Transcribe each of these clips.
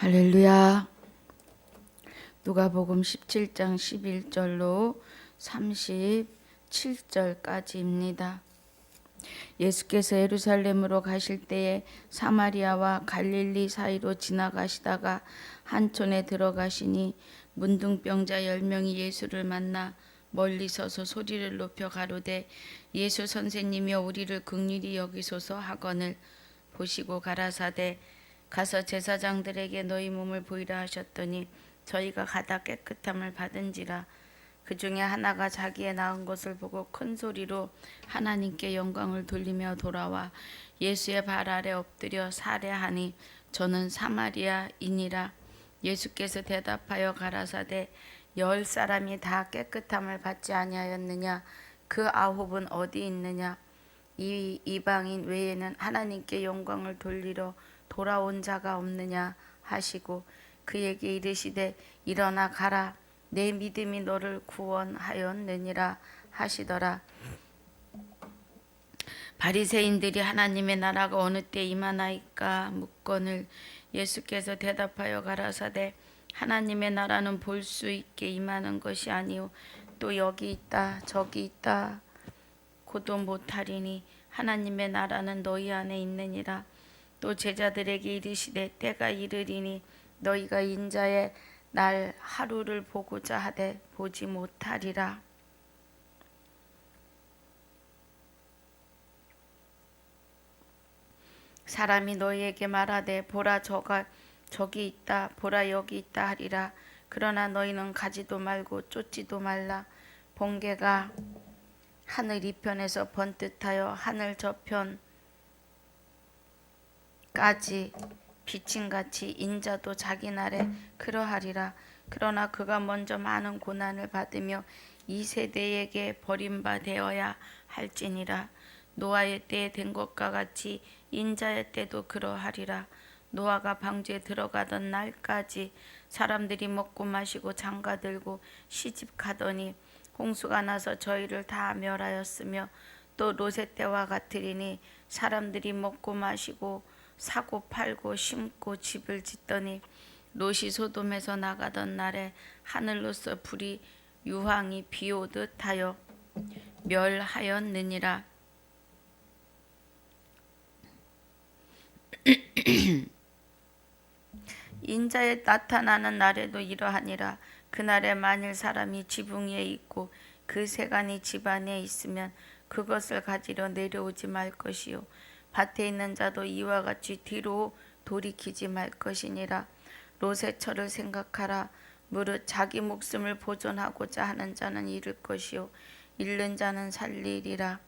할렐루야. 누가복음 17장 11절로 37절까지입니다. 예수께서 예루살렘으로 가실 때에 사마리아와 갈릴리 사이로 지나가시다가 한촌에 들어가시니 문둥병자 10명이 예수를 만나 멀리 서서 소리를 높여 가로되 예수 선생님이여 우리를 긍휼히 여기소서 하거늘 보시고 가라사대 가서 제사장들에게 너희 몸을 보이라 하셨더니 저희가 가다 깨끗함을 받은지라. 그 중에 하나가 자기의 나은 것을 보고 큰 소리로 하나님께 영광을 돌리며 돌아와 예수의 발 아래 엎드려 살해하니 저는 사마리아인이라. 예수께서 대답하여 가라사대 10사람이 다 깨끗함을 받지 아니하였느냐? 그 9은 어디 있느냐? 이 이방인 외에는 하나님께 영광을 돌리러 돌아온 자가 없느냐 하시고 그에게 이르시되 일어나 가라 내 믿음이 너를 구원하였느니라 하시더라. 바리새인들이 하나님의 나라가 어느 때 임하나이까 묻거늘 예수께서 대답하여 가라사대 하나님의 나라는 볼 수 있게 임하는 것이 아니요 또 여기 있다 저기 있다 고도 못하리니 하나님의 나라는 너희 안에 있느니라. 또 제자들에게 이르시되 때가 이르리니 너희가 인자의 날 하루를 보고자 하되 보지 못하리라. 사람이 너희에게 말하되 보라 저기 있다 보라 여기 있다 하리라. 그러나 너희는 가지도 말고 쫓지도 말라. 번개가 하늘 이편에서 번듯하여 하늘 저편까지 비침같이 인자도 자기 날에 그러하리라. 그러나 그가 먼저 많은 고난을 받으며 이 세대에게 버림받아야 할지니라. 노아의 때에 된 것과 같이 인자의 때도 그러하리라. 노아가 방주에 들어가던 날까지 사람들이 먹고 마시고 장가들고 시집가더니 홍수가 나서 저희를 다 멸하였으며 또 롯의 때와 같으리니 사람들이 먹고 마시고 사고 팔고 심고 집을 짓더니 롯이 소돔에서 나가던 날에 하늘로서 불이 유황이 비오듯 하여 멸하였느니라. 인자에 나타나는 날에도 이러하니라. 그날에 만일 사람이 지붕 위에 있고 그 세간이 집 안에 있으면 그것을 가지러 내려오지 말 것이요 밭에 있는 자도 이와 같이 뒤로 돌이키지 말 것이니라. 롯의 처를 생각하라. 무릇 자기 목숨을 보존하고자 하는 자는 잃을 것이요 잃는 자는 살리리라.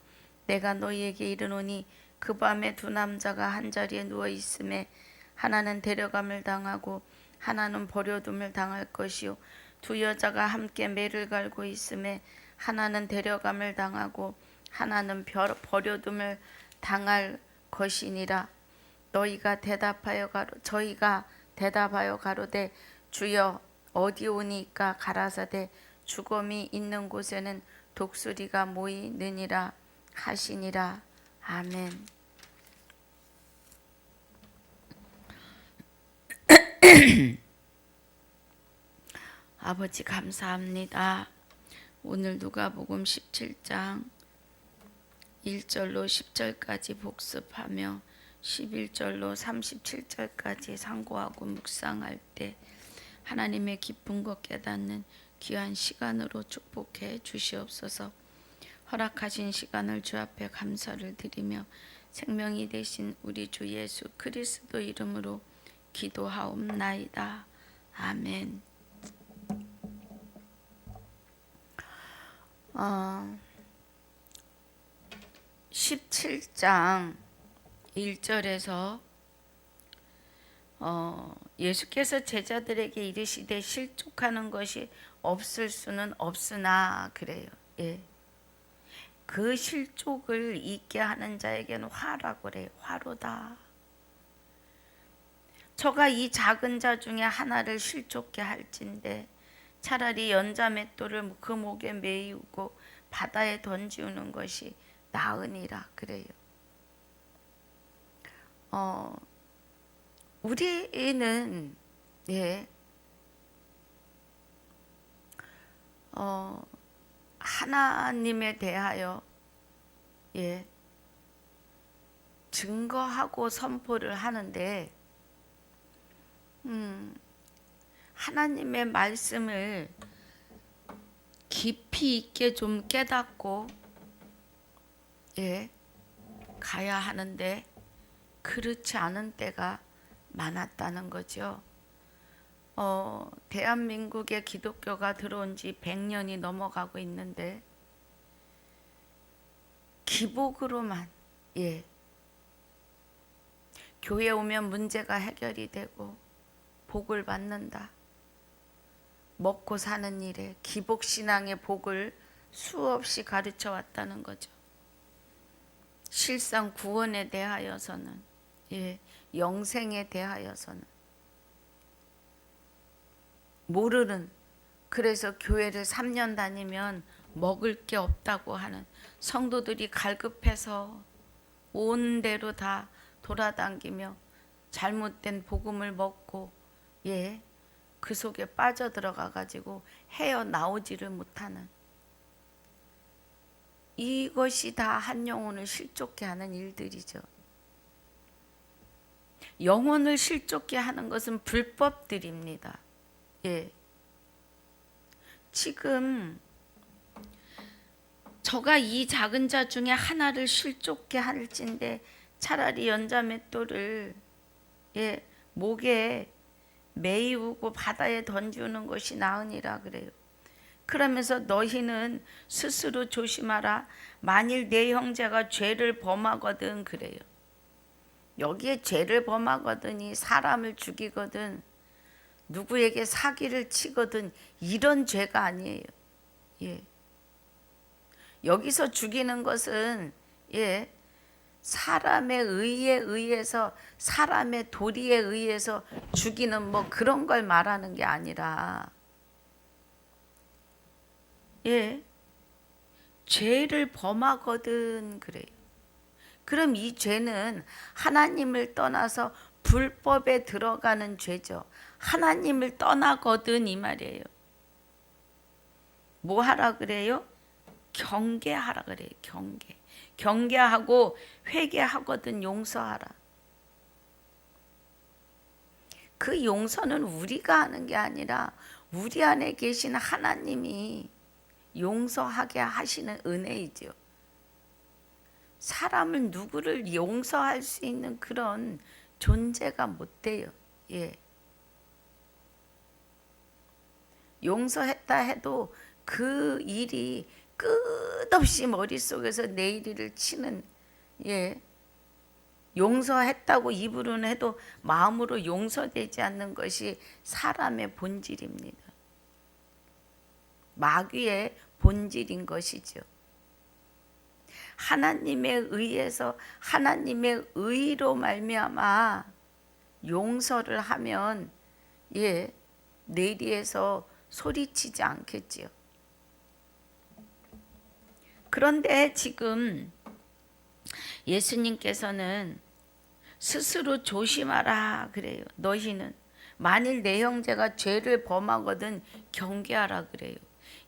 내가 너희에게 이르노니 그 밤에 두 남자가 한자리에 누워 있음에 하나는 데려감을 당하고 하나는 버려둠을 당할 것이요 두 여자가 함께 매를 갈고 있음에 하나는 데려감을 당하고 하나는 버려둠을 당할 것이니라. 저희가 대답하여 가로되 주여 어디 오니까 가라사대 죽음이 있는 곳에는 독수리가 모이느니라 하시니라. 아멘. 아버지 감사합니다. 오늘 누가복음 17장 1절로 10절까지 복습하며 11절로 37절까지 상고하고 묵상할 때 하나님의 깊은 것 깨닫는 귀한 시간으로 축복해 주시옵소서. 허락하신 시간을 주 앞에 감사를 드리며 생명이 되신 우리 주 예수 그리스도 이름으로 기도하옵나이다. 아멘. 17장 1절에서 예수께서 제자들에게 이르시되 실족하는 것이 없을 수는 없으나 그래요. 예. 그 실족을 잊게 하는 자에게는 화라고 그래요. 화로다. 저가 이 작은 자 중에 하나를 실족게 할진대 차라리 연자 맷돌을 그 목에 메이고 바다에 던지우는 것이 나으니라 그래요. 우리는 예, 하나님에 대하여 예, 증거하고 선포를 하는데 하나님의 말씀을 깊이 있게 좀 깨닫고 예, 가야 하는데 그렇지 않은 때가 많았다는 거죠. 대한민국에 기독교가 들어온 지 100년이 넘어가고 있는데 기복으로만 예, 교회 오면 문제가 해결이 되고 복을 받는다. 먹고 사는 일에 기복신앙의 복을 수없이 가르쳐 왔다는 거죠. 실상 구원에 대하여서는 예, 영생에 대하여서는 모르는, 그래서 교회를 3년 다니면 먹을 게 없다고 하는 성도들이 갈급해서 온 데로 다 돌아다니며 잘못된 복음을 먹고 예, 그 속에 빠져들어가 가지고 헤어나오지를 못하는, 이것이 다 한 영혼을 실족케 하는 일들이죠. 영혼을 실족케 하는 것은 불법들입니다. 예. 지금 저가 이 작은 자 중에 하나를 실족케 할진데 차라리 연자맷돌을 예, 목에 메이우고 바다에 던지는 것이 나으니라 그래요. 그러면서 너희는 스스로 조심하라. 만일 내 형제가 죄를 범하거든 그래요. 여기에 죄를 범하거든이 사람을 죽이거든 누구에게 사기를 치거든 이런 죄가 아니에요. 예. 여기서 죽이는 것은 예, 사람의 의에 의해서 사람의 도리에 의해서 죽이는 뭐 그런 걸 말하는 게 아니라 예, 죄를 범하거든 그래요. 그럼 이 죄는 하나님을 떠나서 불법에 들어가는 죄죠. 하나님을 떠나거든 이 말이에요. 뭐 하라 그래요? 경계하라 그래요. 경계하고 회개하거든 용서하라. 그 용서는 우리가 하는 게 아니라 우리 안에 계신 하나님이 용서하게 하시는 은혜이죠. 사람은 누구를 용서할 수 있는 그런 존재가 못 돼요. 예. 용서했다 해도 그 일이 끝없이 머릿속에서 내일을 치는 예. 용서했다고 입으로는 해도 마음으로 용서되지 않는 것이 사람의 본질입니다. 마귀의 본질인 것이죠. 하나님에 의해서 하나님의 의로 말미암아 용서를 하면 예, 내리에서 소리치지 않겠지요. 그런데 지금 예수님께서는 스스로 조심하라 그래요. 너희는 만일 내 형제가 죄를 범하거든 경계하라 그래요.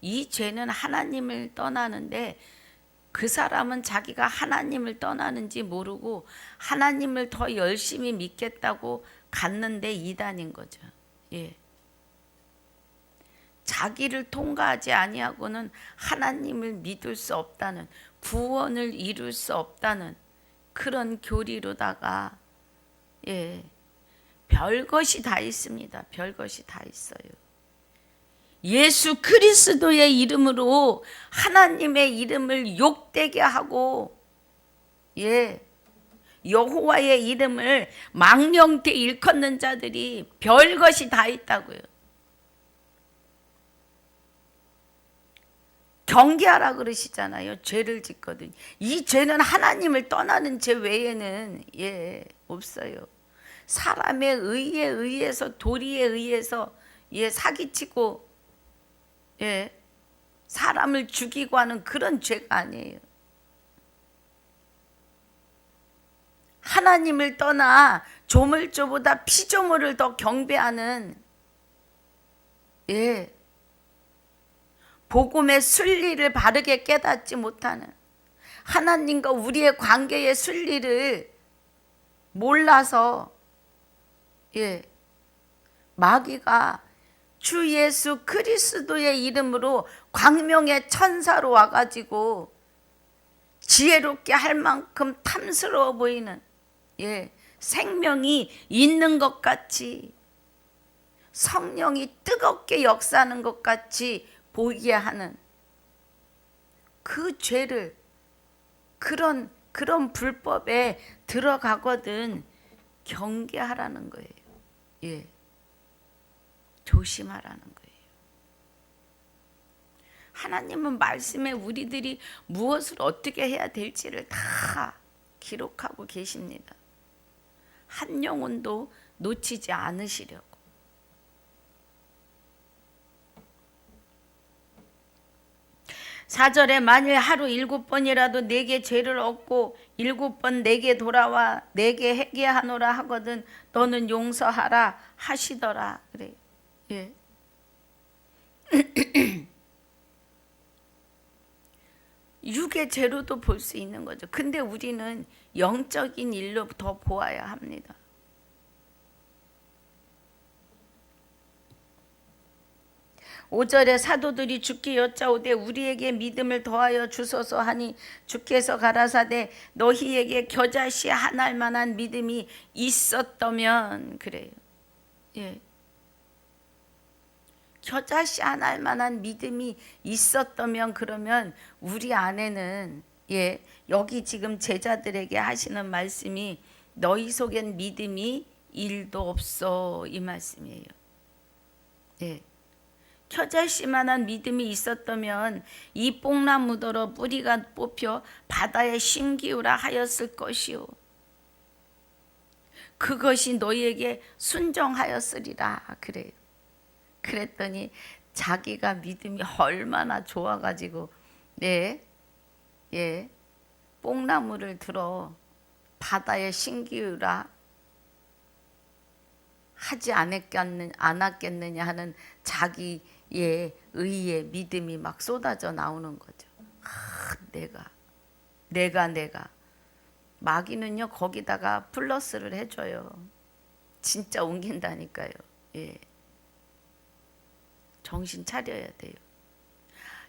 이 죄는 하나님을 떠나는데 그 사람은 자기가 하나님을 떠나는지 모르고 하나님을 더 열심히 믿겠다고 갔는데 이단인 거죠. 예. 자기를 통과하지 아니하고는 하나님을 믿을 수 없다는, 구원을 이룰 수 없다는 그런 교리로다가 예, 별것이 다 있습니다. 별것이 다 있어요. 예수 그리스도의 이름으로 하나님의 이름을 욕되게 하고 예, 여호와의 이름을 망령되이 일컫는 자들이 별것이 다 있다고요. 경계하라 그러시잖아요. 죄를 짓거든. 이 죄는 하나님을 떠나는 죄 외에는 예, 없어요. 사람의 의에 의해서 도리에 의해서 예, 사기치고 예, 사람을 죽이고 하는 그런 죄가 아니에요. 하나님을 떠나 조물주보다 피조물을 더 경배하는 예. 복음의 순리를 바르게 깨닫지 못하는, 하나님과 우리의 관계의 순리를 몰라서 예, 마귀가 주 예수 그리스도의 이름으로 광명의 천사로 와가지고 지혜롭게 할 만큼 탐스러워 보이는 예, 생명이 있는 것 같이, 성령이 뜨겁게 역사하는 것 같이 보이게 하는 그 죄를, 그런 불법에 들어가거든 경계하라는 거예요. 예, 조심하라는 거예요. 하나님은 말씀에 우리들이 무엇을 어떻게 해야 될지를 다 기록하고 계십니다. 한 영혼도 놓치지 않으시려고. 4절에 만일 하루 7번이라도 내게 죄를 얻고 7번 내게 돌아와 내게 회개하노라 하거든 너는 용서하라 하시더라 그래요. 예. 육의 죄로도 볼 수 있는 거죠. 근데 우리는 영적인 일로 더 보아야 합니다. 오절에 사도들이 주께 여짜오되 우리에게 믿음을 더하여 주소서 하니 주께서 가라사대 너희에게 겨자씨 하나할 만한 믿음이 있었다면 그래요. 예. 겨자씨 하나할 만한 믿음이 있었다면 그러면 우리 안에는 예, 여기 지금 제자들에게 하시는 말씀이 너희 속엔 믿음이 1도 없어 이 말씀이에요. 예. 겨자씨만한 믿음이 있었다면 이 뽕나무더러 뿌리가 뽑혀 바다에 심기우라 하였을 것이요 그것이 너희에게 순종하였으리라 그래요. 그랬더니 자기가 믿음이 얼마나 좋아가지고 예, 뽕나무를 들어 바다에 심기우라 하지 않았겠느냐 하는 자기의 의의 믿음이 막 쏟아져 나오는 거죠. 내가 마귀는요 거기다가 플러스를 해줘요. 진짜 옮긴다니까요. 예. 정신 차려야 돼요.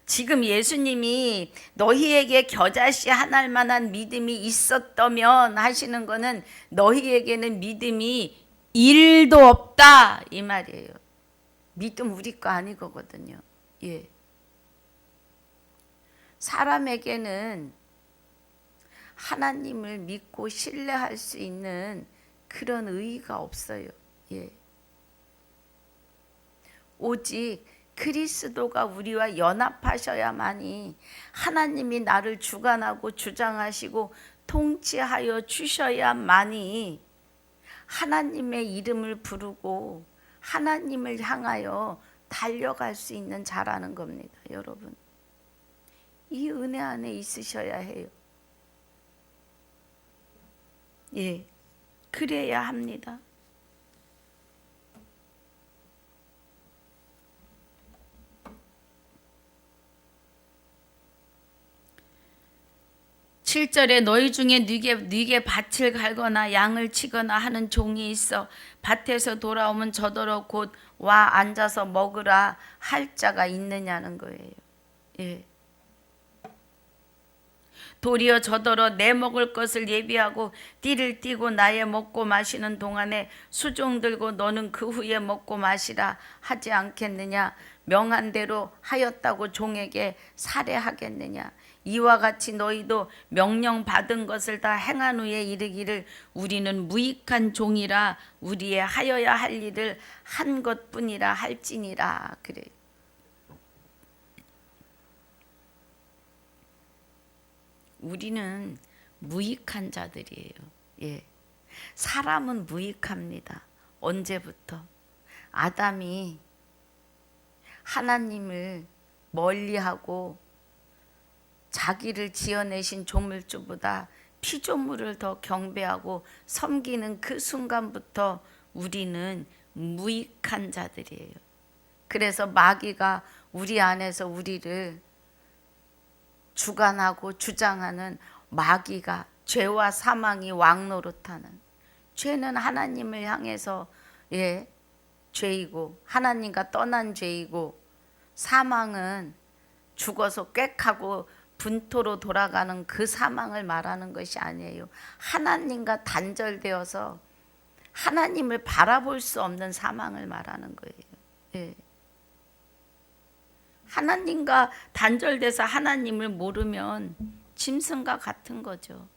지금 예수님이 너희에게 겨자씨 하나할 만한 믿음이 있었다면 하시는 거는 너희에게는 믿음이 1도 없다 이 말이에요. 믿음 우리 거 아니거든요. 예. 사람에게는 하나님을 믿고 신뢰할 수 있는 그런 의의가 없어요. 예. 오직 그리스도가 우리와 연합하셔야만이 하나님이 나를 주관하고 주장하시고 통치하여 주셔야만이 하나님의 이름을 부르고 하나님을 향하여 달려갈 수 있는 자라는 겁니다. 여러분, 이 은혜 안에 있으셔야 해요. 예, 그래야 합니다. (7절에) 너희 중에 네게 밭을 갈거나 양을 치거나 하는 종이 있어 밭에서 돌아오면 저더러 곧 와 앉아서 먹으라 할 자가 있느냐는 거예요. 예. 도리어 저더러 내 먹을 것을 예비하고 띠를 띠고 나의 먹고 마시는 동안에 수종 들고 너는 그 후에 먹고 마시라 하지 않겠느냐. 명한 대로 하였다고 종에게 살해하겠느냐. 이와 같이 너희도 명령 받은 것을 다 행한 후에 이르기를 우리는 무익한 종이라 우리의 하여야 할 일을 한 것뿐이라 할지니라. 그래. 우리는 무익한 자들이에요. 예. 사람은 무익합니다. 언제부터? 아담이 하나님을 멀리하고 자기를 지어내신 조물주보다 피조물을 더 경배하고 섬기는 그 순간부터 우리는 무익한 자들이에요. 그래서 마귀가 우리 안에서 우리를 주관하고 주장하는 마귀가 죄와 사망이 왕노릇하는, 죄는 하나님을 향해서 죄이고 하나님과 떠난 죄이고, 사망은 죽어서 꾀하고 분토로 돌아가는 그 사망을 말하는 것이 아니에요. 하나님과 단절되어서 하나님을 바라볼 수 없는 사망을 말하는 거예요. 하나님과 단절돼서 하나님을 모르면 짐승과 같은 거죠.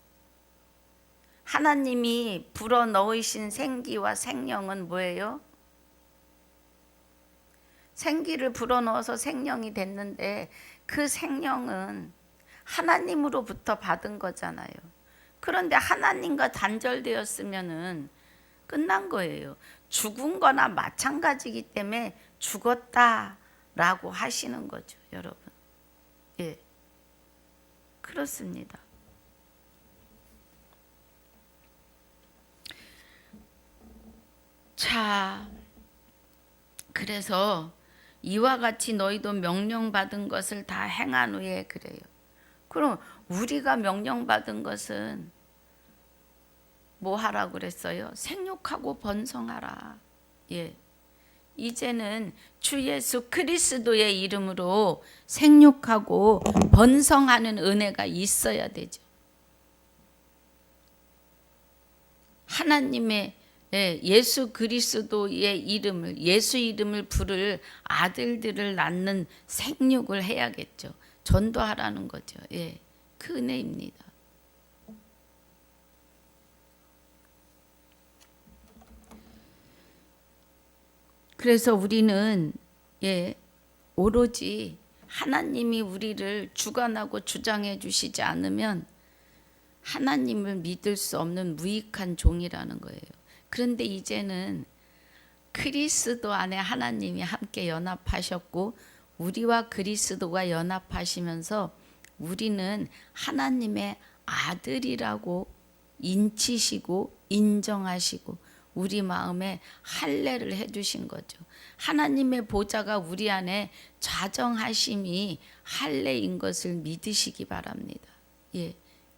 하나님이 불어넣으신 생기와 생명은 뭐예요? 생기를 불어넣어서 생명이 됐는데 그 생명은 하나님으로부터 받은 거잖아요. 그런데 하나님과 단절되었으면은 끝난 거예요. 죽은 거나 마찬가지이기 때문에 죽었다라고 하시는 거죠, 여러분. 그렇습니다. 자, 그래서 이와 같이 너희도 명령받은 것을 다 행한 후에, 그래요. 그럼 우리가 명령받은 것은 뭐 하라고 그랬어요? 생육하고 번성하라. 이제는 주 예수 그리스도의 이름으로 생육하고 번성하는 은혜가 있어야 되죠. 하나님의 예수 그리스도의 이름을, 예수 이름을 부를 아들들을 낳는 생육을 해야겠죠. 전도하라는 거죠. 그 은혜입니다. 그래서 우리는 오로지 하나님이 우리를 주관하고 주장해 주시지 않으면 하나님을 믿을 수 없는 무익한 종이라는 거예요. 그런데 이제는 그리스도 안에 하나님이 함께 연합하셨고 우리와 그리스도가 연합하시면서 우리는 하나님의 아들이라고 인치시고 인정하시고 우리 마음에 할례를 해주신 거죠. 하나님의 보좌가 우리 안에 좌정하심이 할례인 것을 믿으시기 바랍니다.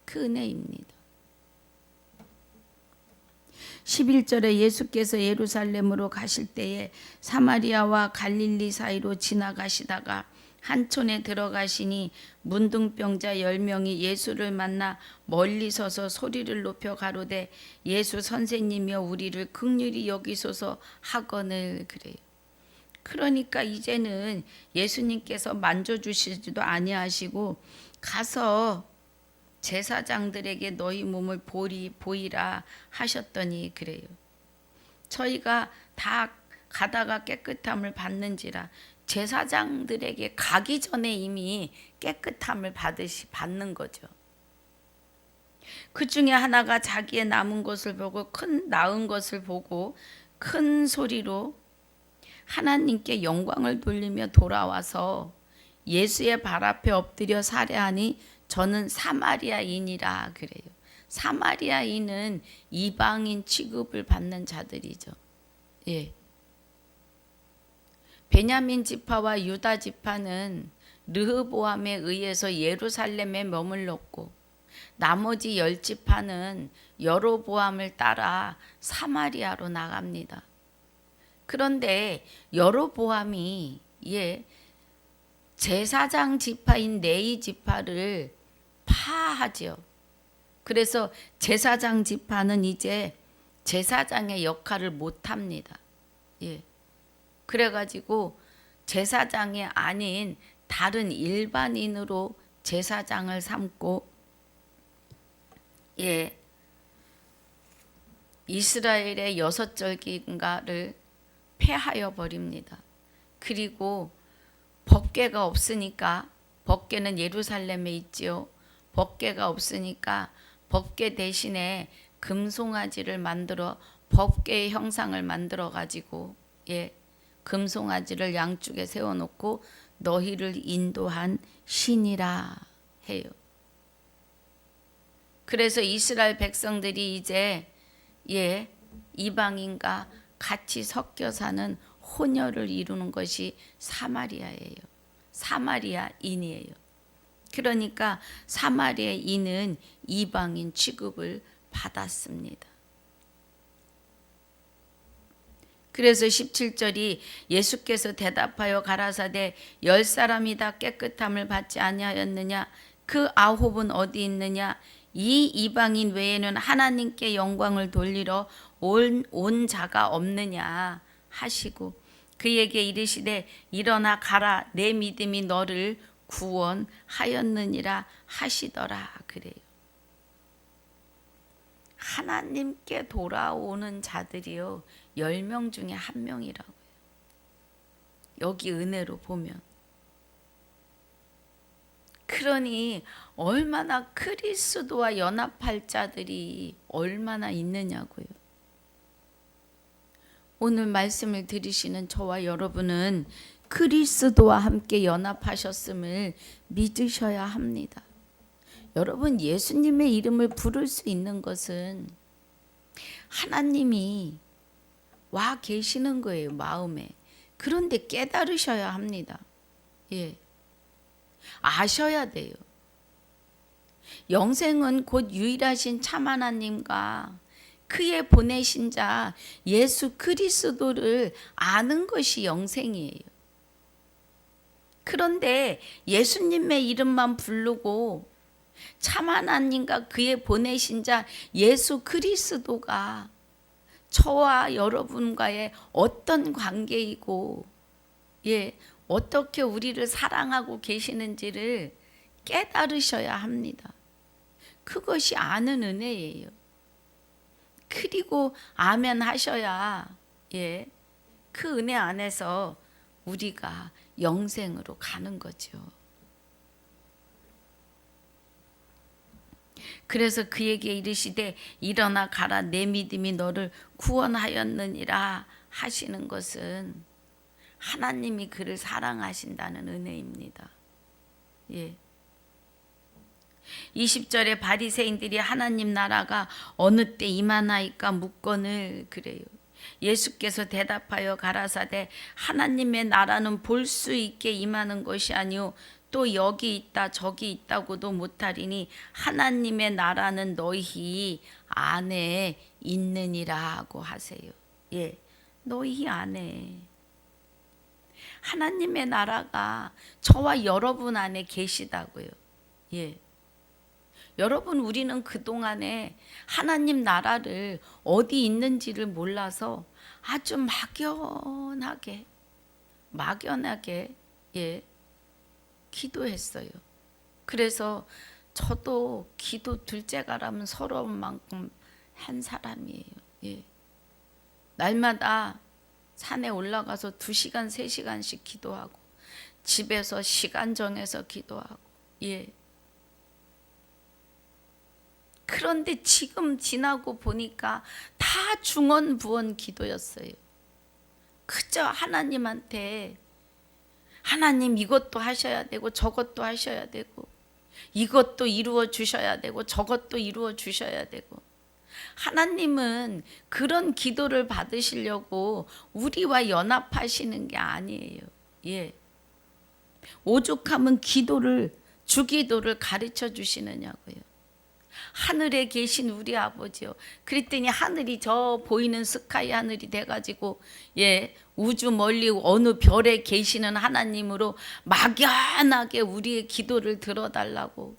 그 은혜입니다. 11절에 예수께서 예루살렘으로 가실 때에 사마리아와 갈릴리 사이로 지나가시다가 한 촌에 들어가시니 문둥병자 10명이 예수를 만나 멀리 서서 소리를 높여 가로되 예수 선생님이여 우리를 긍휼히 여기소서 하거늘, 그래요. 그러니까 이제는 예수님께서 만져주시지도 아니하시고 가서 제사장들에게 너희 몸을 보이라 하셨더니, 그래요. 저희가 다 가다가 깨끗함을 받는지라, 제사장들에게 가기 전에 이미 깨끗함을 받는 거죠. 그 중에 하나가 자기의 남은 것을 보고 나은 것을 보고 큰 소리로 하나님께 영광을 돌리며 돌아와서 예수의 발 앞에 엎드려 살해하니 저는 사마리아인이라, 그래요. 사마리아인은 이방인 취급을 받는 자들이죠. 베냐민 지파와 유다 지파는 르흐보암에 의해서 예루살렘에 머물렀고 나머지 10지파는 여로보암을 따라 사마리아로 나갑니다. 그런데 여로보암이 제사장 지파인 레위 지파를 파하죠. 그래서 제사장 지파는 이제 제사장의 역할을 못합니다. 그래가지고 제사장이 아닌 다른 일반인으로 제사장을 삼고 이스라엘의 6절기인가를 폐하여 버립니다. 그리고 법궤가 없으니까, 법궤는 예루살렘에 있지요. 법궤가 없으니까 법궤 대신에 금송아지를 만들어 법궤의 형상을 만들어 가지고 금송아지를 양쪽에 세워놓고 너희를 인도한 신이라 해요. 그래서 이스라엘 백성들이 이제 이방인과 같이 섞여 사는 혼혈을 이루는 것이 사마리아예요. 사마리아인이에요. 그러니까 사마리아인은 이방인 취급을 받았습니다. 그래서 17절이 예수께서 대답하여 가라사대 10사람이 다 깨끗함을 받지 아니하였느냐? 그 9은 어디 있느냐? 이 이방인 외에는 하나님께 영광을 돌리러 온 자가 없느냐 하시고 그에게 이르시되 일어나 가라 내 믿음이 너를 구원하였느니라 하시더라 그래요. 하나님께 돌아오는 자들이요 10명 중에 1명이라고요. 여기 은혜로 보면. 그러니 얼마나 그리스도와 연합할 자들이 얼마나 있느냐고요. 오늘 말씀을 들으시는 저와 여러분은 그리스도와 함께 연합하셨음을 믿으셔야 합니다. 여러분 예수님의 이름을 부를 수 있는 것은 하나님이 와 계시는 거예요. 마음에. 그런데 깨달으셔야 합니다. 예, 아셔야 돼요. 영생은 곧 유일하신 참 하나님과 그의 보내신 자 예수 그리스도를 아는 것이 영생이에요. 그런데 예수님의 이름만 부르고 참 하나님과 그의 보내신 자 예수 그리스도가 저와 여러분과의 어떤 관계이고 어떻게 우리를 사랑하고 계시는지를 깨달으셔야 합니다. 그것이 아는 은혜예요. 그리고 아멘 하셔야 그 은혜 안에서 우리가 영생으로 가는 거죠. 그래서 그에게 이르시되 일어나 가라 내 믿음이 너를 구원하였느니라 하시는 것은 하나님이 그를 사랑하신다는 은혜입니다. 20절에 바리새인들이 하나님 나라가 어느 때 임하나이까 묻거늘 그래요. 예수께서 대답하여 가라사대 하나님의 나라는 볼 수 있게 임하는 것이 아니요 또 여기 있다 저기 있다고도 못하리니 하나님의 나라는 너희 안에 있느니라고 하세요. 너희 안에 하나님의 나라가 저와 여러분 안에 계시다고요. 여러분 우리는 그동안에 하나님 나라를 어디 있는지를 몰라서 아주 막연하게 기도했어요. 그래서 저도 기도 둘째가라면 서러운 만큼 한 사람이에요. 날마다 산에 올라가서 2시간, 3시간씩 기도하고 집에서 시간 정해서 기도하고 그런데 지금 지나고 보니까 다 중언부언 기도였어요. 그저 하나님한테 하나님 이것도 하셔야 되고 저것도 하셔야 되고 이것도 이루어 주셔야 되고 저것도 이루어 주셔야 되고 하나님은 그런 기도를 받으시려고 우리와 연합하시는 게 아니에요. 오죽하면 주기도를 가르쳐 주시느냐고요. 하늘에 계신 우리 아버지요. 그랬더니 하늘이 저 보이는 스카이 하늘이 돼가지고 우주 멀리 어느 별에 계시는 하나님으로 막연하게 우리의 기도를 들어달라고.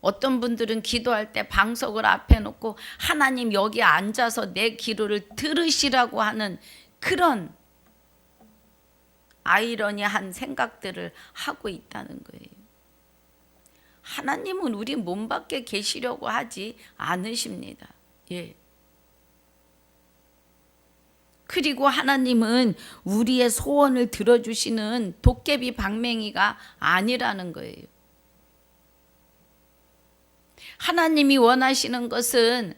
어떤 분들은 기도할 때 방석을 앞에 놓고 하나님 여기 앉아서 내 기도를 들으시라고 하는 그런 아이러니한 생각들을 하고 있다는 거예요. 하나님은 우리 몸 밖에 계시려고 하지 않으십니다. 그리고 하나님은 우리의 소원을 들어주시는 도깨비 방맹이가 아니라는 거예요. 하나님이 원하시는 것은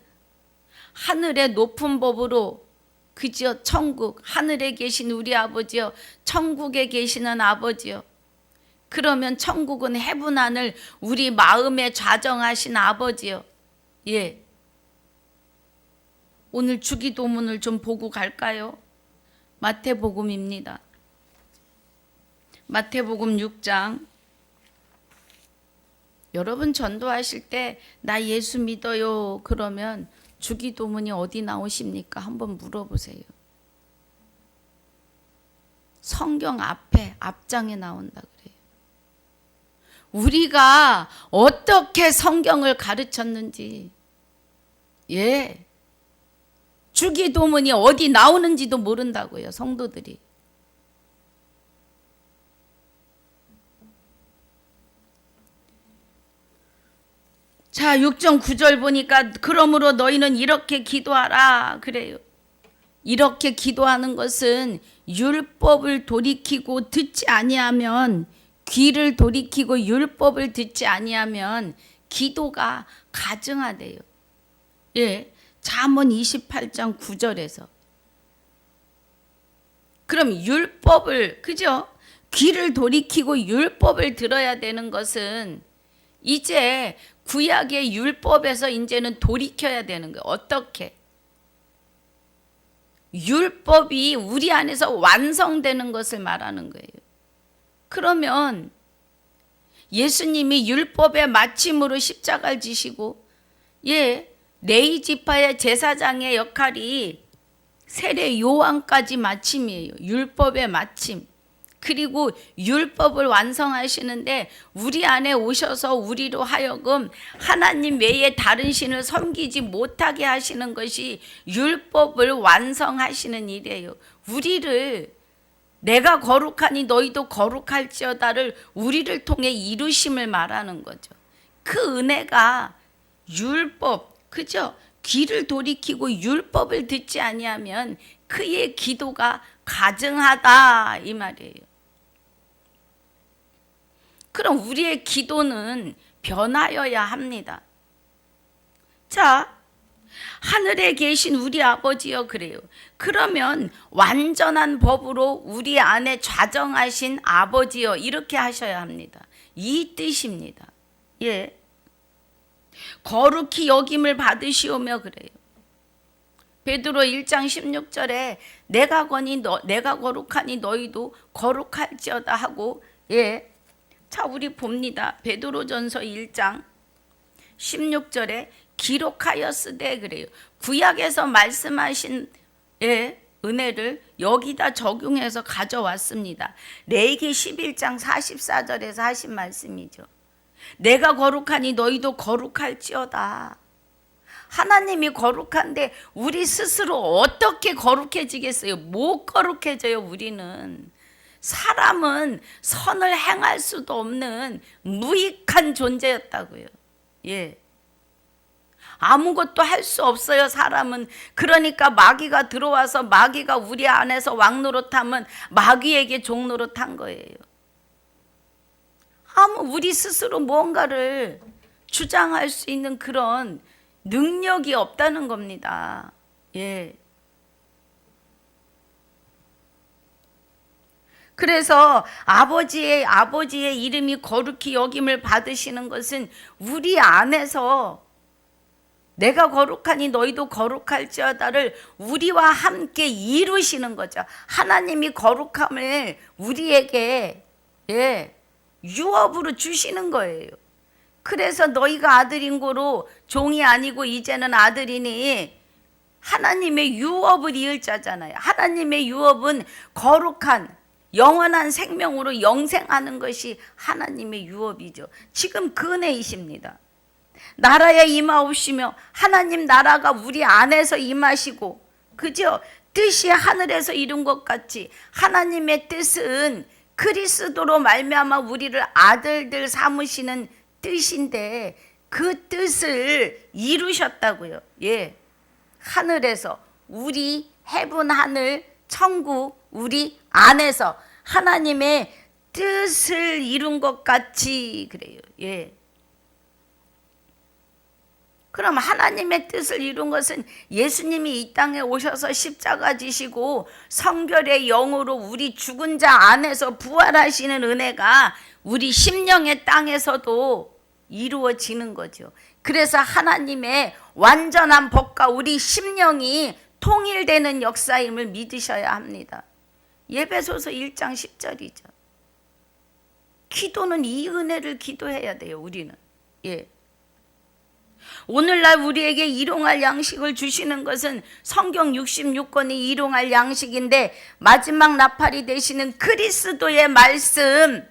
하늘의 높은 법으로 그저 천국, 하늘에 계신 우리 아버지요, 천국에 계시는 아버지요. 그러면 천국은 해분 하늘 우리 마음에 좌정하신 아버지요. 오늘 주기도문을 좀 보고 갈까요? 마태복음입니다. 마태복음 6장. 여러분 전도하실 때 나 예수 믿어요 그러면 주기도문이 어디 나오십니까? 한번 물어보세요. 성경 앞장에 나온다 그래요. 우리가 어떻게 성경을 가르쳤는지, 주기도문이 어디 나오는지도 모른다고요, 성도들이. 자, 6장 9절 보니까 그러므로 너희는 이렇게 기도하라 그래요. 이렇게 기도하는 것은 율법을 돌이키고 듣지 아니하면, 귀를 돌이키고 율법을 듣지 아니하면 기도가 가증하대요. 잠언 28장 9절에서. 그럼 율법을, 그죠? 귀를 돌이키고 율법을 들어야 되는 것은 이제 구약의 율법에서 이제는 돌이켜야 되는 거예요. 어떻게? 율법이 우리 안에서 완성되는 것을 말하는 거예요. 그러면 예수님이 율법의 마침으로 십자가를 지시고, 레위 지파의 제사장의 역할이 세례 요한까지 마침이에요. 율법의 마침. 그리고 율법을 완성하시는데 우리 안에 오셔서 우리로 하여금 하나님 외에 다른 신을 섬기지 못하게 하시는 것이 율법을 완성하시는 일이에요. 우리를, 내가 거룩하니 너희도 거룩할지어다를 우리를 통해 이루심을 말하는 거죠. 그 은혜가 율법, 그죠? 귀를 돌이키고 율법을 듣지 아니하면 그의 기도가 가증하다 이 말이에요. 그럼 우리의 기도는 변하여야 합니다. 자, 하늘에 계신 우리 아버지여 그래요. 그러면 완전한 법으로 우리 안에 좌정하신 아버지여 이렇게 하셔야 합니다. 이 뜻입니다. 거룩히 여김을 받으시오며 그래요. 베드로 1장 16절에 내가 거룩하니 너희도 거룩할지어다 하고, 자, 우리 봅니다. 베드로전서 1장 16절에 기록하였으되 그래요. 구약에서 말씀하신 은혜를 여기다 적용해서 가져왔습니다. 레위기 11장 44절에서 하신 말씀이죠. 내가 거룩하니 너희도 거룩할지어다. 하나님이 거룩한데 우리 스스로 어떻게 거룩해지겠어요? 못 거룩해져요. 우리는 사람은 선을 행할 수도 없는 무익한 존재였다고요. 아무것도 할 수 없어요. 사람은. 그러니까 마귀가 들어와서 마귀가 우리 안에서 왕노릇하면 마귀에게 종노릇한 거예요. 우리 스스로 뭔가를 주장할 수 있는 그런 능력이 없다는 겁니다. 그래서 아버지의 이름이 거룩히 여김을 받으시는 것은 우리 안에서 내가 거룩하니 너희도 거룩할지어다를 우리와 함께 이루시는 거죠. 하나님이 거룩함을 우리에게 유업으로 주시는 거예요. 그래서 너희가 아들인 고로 종이 아니고 이제는 아들이니 하나님의 유업을 이을 자잖아요. 하나님의 유업은 거룩한 영원한 생명으로 영생하는 것이 하나님의 유업이죠. 지금 그 은혜이십니다. 나라에 임하옵시며 하나님 나라가 우리 안에서 임하시고, 그죠? 뜻이 하늘에서 이룬 것 같이 하나님의 뜻은 그리스도로 말미암아 우리를 아들들 삼으시는 뜻인데 그 뜻을 이루셨다고요. 하늘에서, 우리 헤븐 하늘 천국 우리 안에서 하나님의 뜻을 이룬 것 같이 그래요. 그럼 하나님의 뜻을 이룬 것은 예수님이 이 땅에 오셔서 십자가 지시고 성결의 영으로 우리 죽은 자 안에서 부활하시는 은혜가 우리 심령의 땅에서도 이루어지는 거죠. 그래서 하나님의 완전한 법과 우리 심령이 통일되는 역사임을 믿으셔야 합니다. 에베소서 1장 10절이죠. 기도는 이 은혜를 기도해야 돼요. 우리는. 예. 오늘날 우리에게 일용할 양식을 주시는 것은 성경 66권이 일용할 양식인데 마지막 나팔이 되시는 그리스도의 말씀,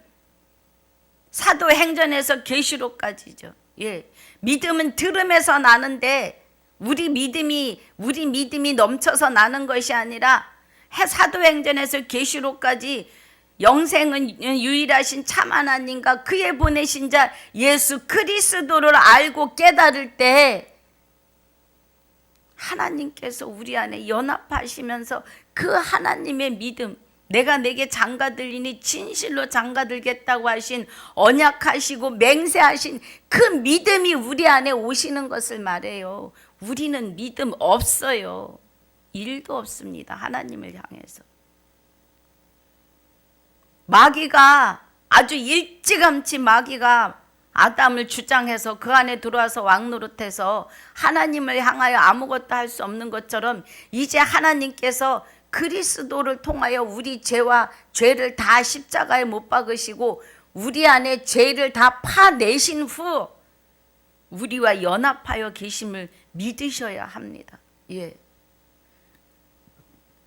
사도행전에서 계시록까지죠. 예. 믿음은 들음에서 나는데 우리 믿음이 넘쳐서 나는 것이 아니라 사도행전에서 계시록까지 영생은 유일하신 참 하나님과 그의 보내신 자 예수 그리스도를 알고 깨달을 때 하나님께서 우리 안에 연합하시면서 그 하나님의 믿음, 내가 내게 장가들리니 진실로 장가들겠다고 하신 언약하시고 맹세하신 그 믿음이 우리 안에 오시는 것을 말해요. 우리는 믿음 없어요. 1도 없습니다. 하나님을 향해서. 마귀가 아주 일찌감치 마귀가 아담을 주장해서 그 안에 들어와서 왕노릇해서 하나님을 향하여 아무것도 할 수 없는 것처럼 이제 하나님께서 그리스도를 통하여 우리 죄를 다 십자가에 못 박으시고 우리 안에 죄를 다 파내신 후 우리와 연합하여 계심을 믿으셔야 합니다. 예.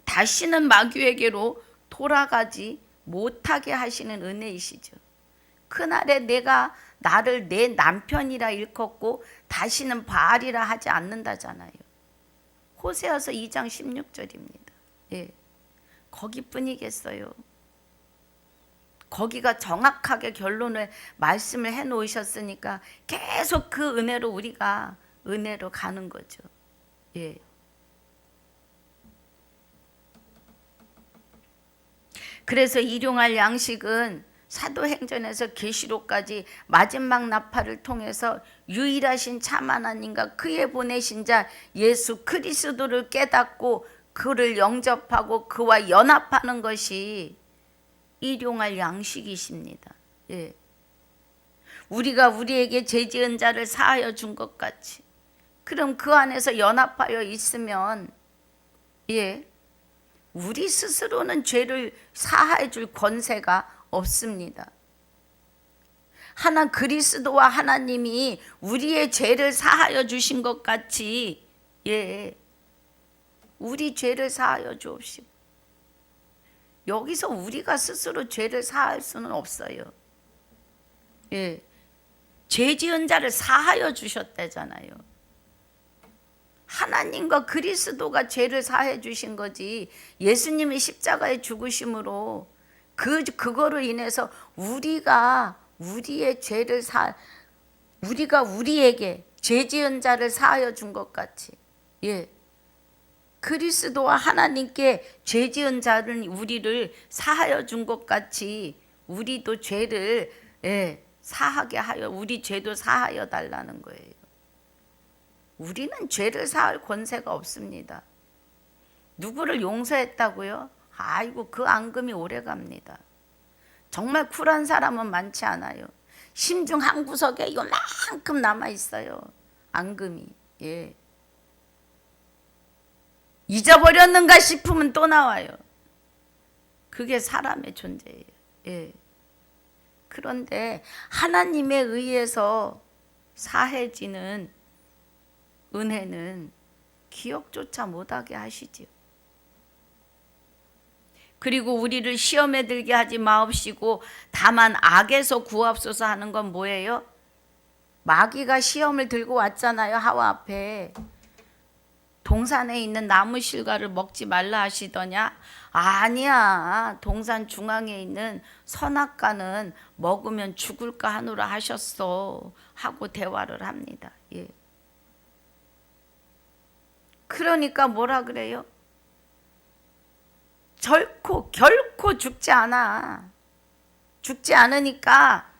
다시는 마귀에게로 돌아가지 못하게 하시는 은혜이시죠. 그날에 내가 나를 내 남편이라 일컫고 다시는 바알이라 하지 않는다잖아요. 호세아서 2장 16절입니다. 예. 거기뿐이겠어요. 거기가 정확하게 결론을 말씀을 해 놓으셨으니까 계속 그 은혜로 우리가 은혜로 가는 거죠. 예. 그래서 일용할 양식은 사도행전에서 계시록까지 마지막 나팔을 통해서 유일하신 참 하나님과 그의 보내신 자 예수 그리스도를 깨닫고 그를 영접하고 그와 연합하는 것이 일용할 양식이십니다. 예. 우리가 우리에게 죄 지은 자를 사하여 준 것 같이 그럼 그 안에서 연합하여 있으면 예. 우리 스스로는 죄를 사하여 줄 권세가 없습니다. 그리스도와 하나님이 우리의 죄를 사하여 주신 것 같이 예, 우리 죄를 사하여 주옵시고 여기서 우리가 스스로 죄를 사할 수는 없어요. 예, 죄 지은 자를 사하여 주셨다잖아요. 하나님과 그리스도가 죄를 사해 주신 거지 예수님이 십자가에 죽으심으로 그거로 인해서 우리가 우리의 죄를 우리가 우리에게 죄 지은 자를 사하여 준 것 같이 예. 그리스도와 하나님께 죄 지은 자를 우리를 사하여 준 것 같이 우리도 죄를 예, 사하게 하여 우리 죄도 사하여 달라는 거예요. 우리는 죄를 사할 권세가 없습니다. 누구를 용서했다고요? 아이고 그 앙금이 오래 갑니다. 정말 쿨한 사람은 많지 않아요. 심중 한 구석에 요만큼 남아 있어요. 앙금이. 예. 잊어버렸는가 싶으면 또 나와요. 그게 사람의 존재예요. 예. 그런데 하나님에 의해서 사해지는 은혜는 기억조차 못하게 하시지요. 그리고 우리를 시험에 들게 하지 마옵시고 다만 악에서 구하옵소서 하는 건 뭐예요? 마귀가 시험을 들고 왔잖아요. 하와 앞에. 동산에 있는 나무 실과를 먹지 말라 하시더냐? 아니야. 동산 중앙에 있는 선악과는 먹으면 죽을까 하노라 하셨어. 하고 대화를 합니다. 예. 그러니까 뭐라 그래요? 결코 죽지 않아. 죽지 않으니까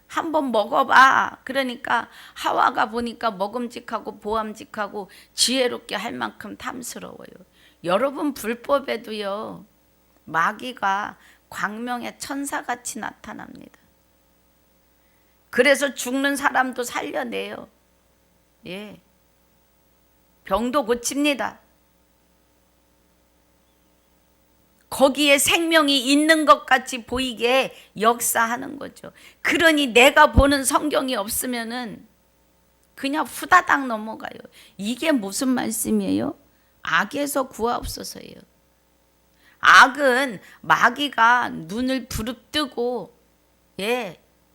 한번 먹어봐. 그러니까 하와가 보니까 먹음직하고 보암직하고 지혜롭게 할 만큼 탐스러워요. 여러분 불법에도요. 마귀가 광명의 천사같이 나타납니다. 그래서 죽는 사람도 살려내요. 예. 병도 고칩니다. 거기에 생명이 있는 것 같이 보이게 역사하는 거죠. 그러니 내가 보는 성경이 없으면은 그냥 후다닥 넘어가요. 이게 무슨 말씀이에요? 악에서 구하옵소서예요. 악은 마귀가 눈을 부릅뜨고,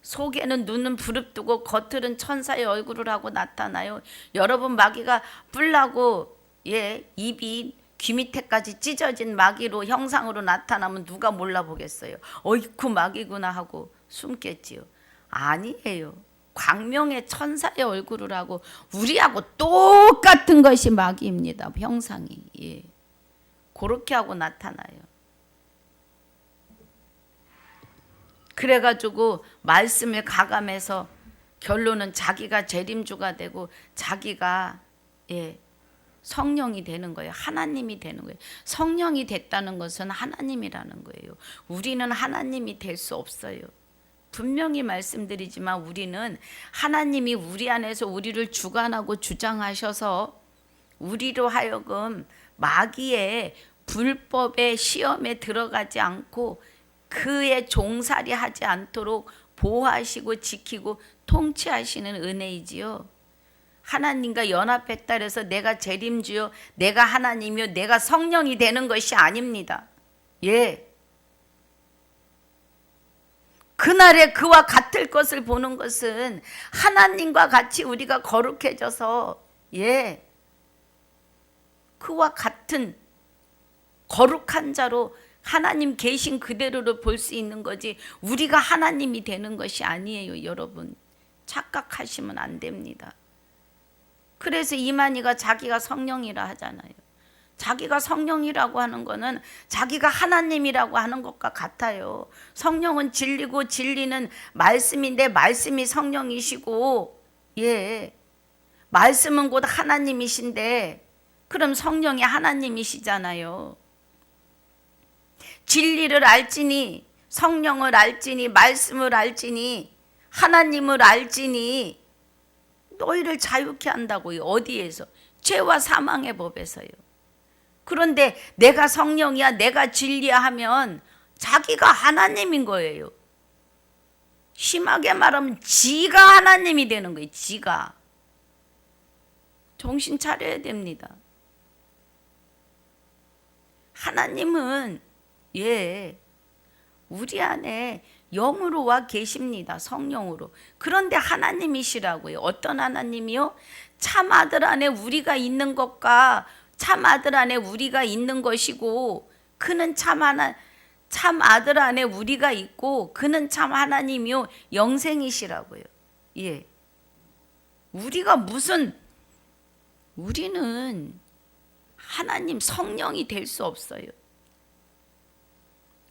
속에는 눈은 부릅뜨고 겉으로는 천사의 얼굴을 하고 나타나요. 여러분, 마귀가 뿔나고 입이 귀 밑에까지 찢어진 마귀로 형상으로 나타나면 누가 몰라보겠어요? 어이쿠 마귀구나 하고 숨겠지요. 아니에요. 광명의 천사의 얼굴을 하고 우리하고 똑같은 것이 마귀입니다. 형상이. 그렇게 하고 나타나요. 그래가지고 말씀을 가감해서 결론은 자기가 재림주가 되고 자기가 성령이 되는 거예요. 하나님이 되는 거예요. 성령이 됐다는 것은 하나님이라는 거예요. 우리는 하나님이 될 수 없어요. 분명히 말씀드리지만 우리는 하나님이 우리 안에서 우리를 주관하고 주장하셔서 우리로 하여금 마귀의 불법의 시험에 들어가지 않고 그의 종살이 하지 않도록 보호하시고 지키고 통치하시는 은혜이지요. 하나님과 연합했다 해서 내가 재림주요, 내가 하나님이요, 내가 성령이 되는 것이 아닙니다. 그날에 그와 같을 것을 보는 것은 하나님과 같이 우리가 거룩해져서 그와 같은 거룩한 자로 하나님 계신 그대로를 볼 수 있는 거지 우리가 하나님이 되는 것이 아니에요. 여러분, 착각하시면 안 됩니다. 그래서 이만희가 자기가 성령이라 하잖아요. 자기가 성령이라고 하는 거는 자기가 하나님이라고 하는 것과 같아요. 성령은 진리고 진리는 말씀인데 말씀이 성령이시고 말씀은 곧 하나님이신데 그럼 성령이 하나님이시잖아요. 진리를 알지니 성령을 알지니 말씀을 알지니 하나님을 알지니 너희를 자유케 한다고요. 어디에서? 죄와 사망의 법에서요. 그런데 내가 성령이야, 내가 진리야 하면 자기가 하나님인 거예요. 심하게 말하면 지가 하나님이 되는 거예요. 지가. 정신 차려야 됩니다. 하나님은 우리 안에 영으로 와 계십니다. 성령으로. 그런데 하나님이시라고요. 어떤 하나님이요? 참 아들 안에 우리가 있는 것과 참 아들 안에 우리가 있는 것이고 그는 참 아들 안에 우리가 있고 그는 참 하나님이요 영생이시라고요. 우리는 하나님 성령이 될 수 없어요.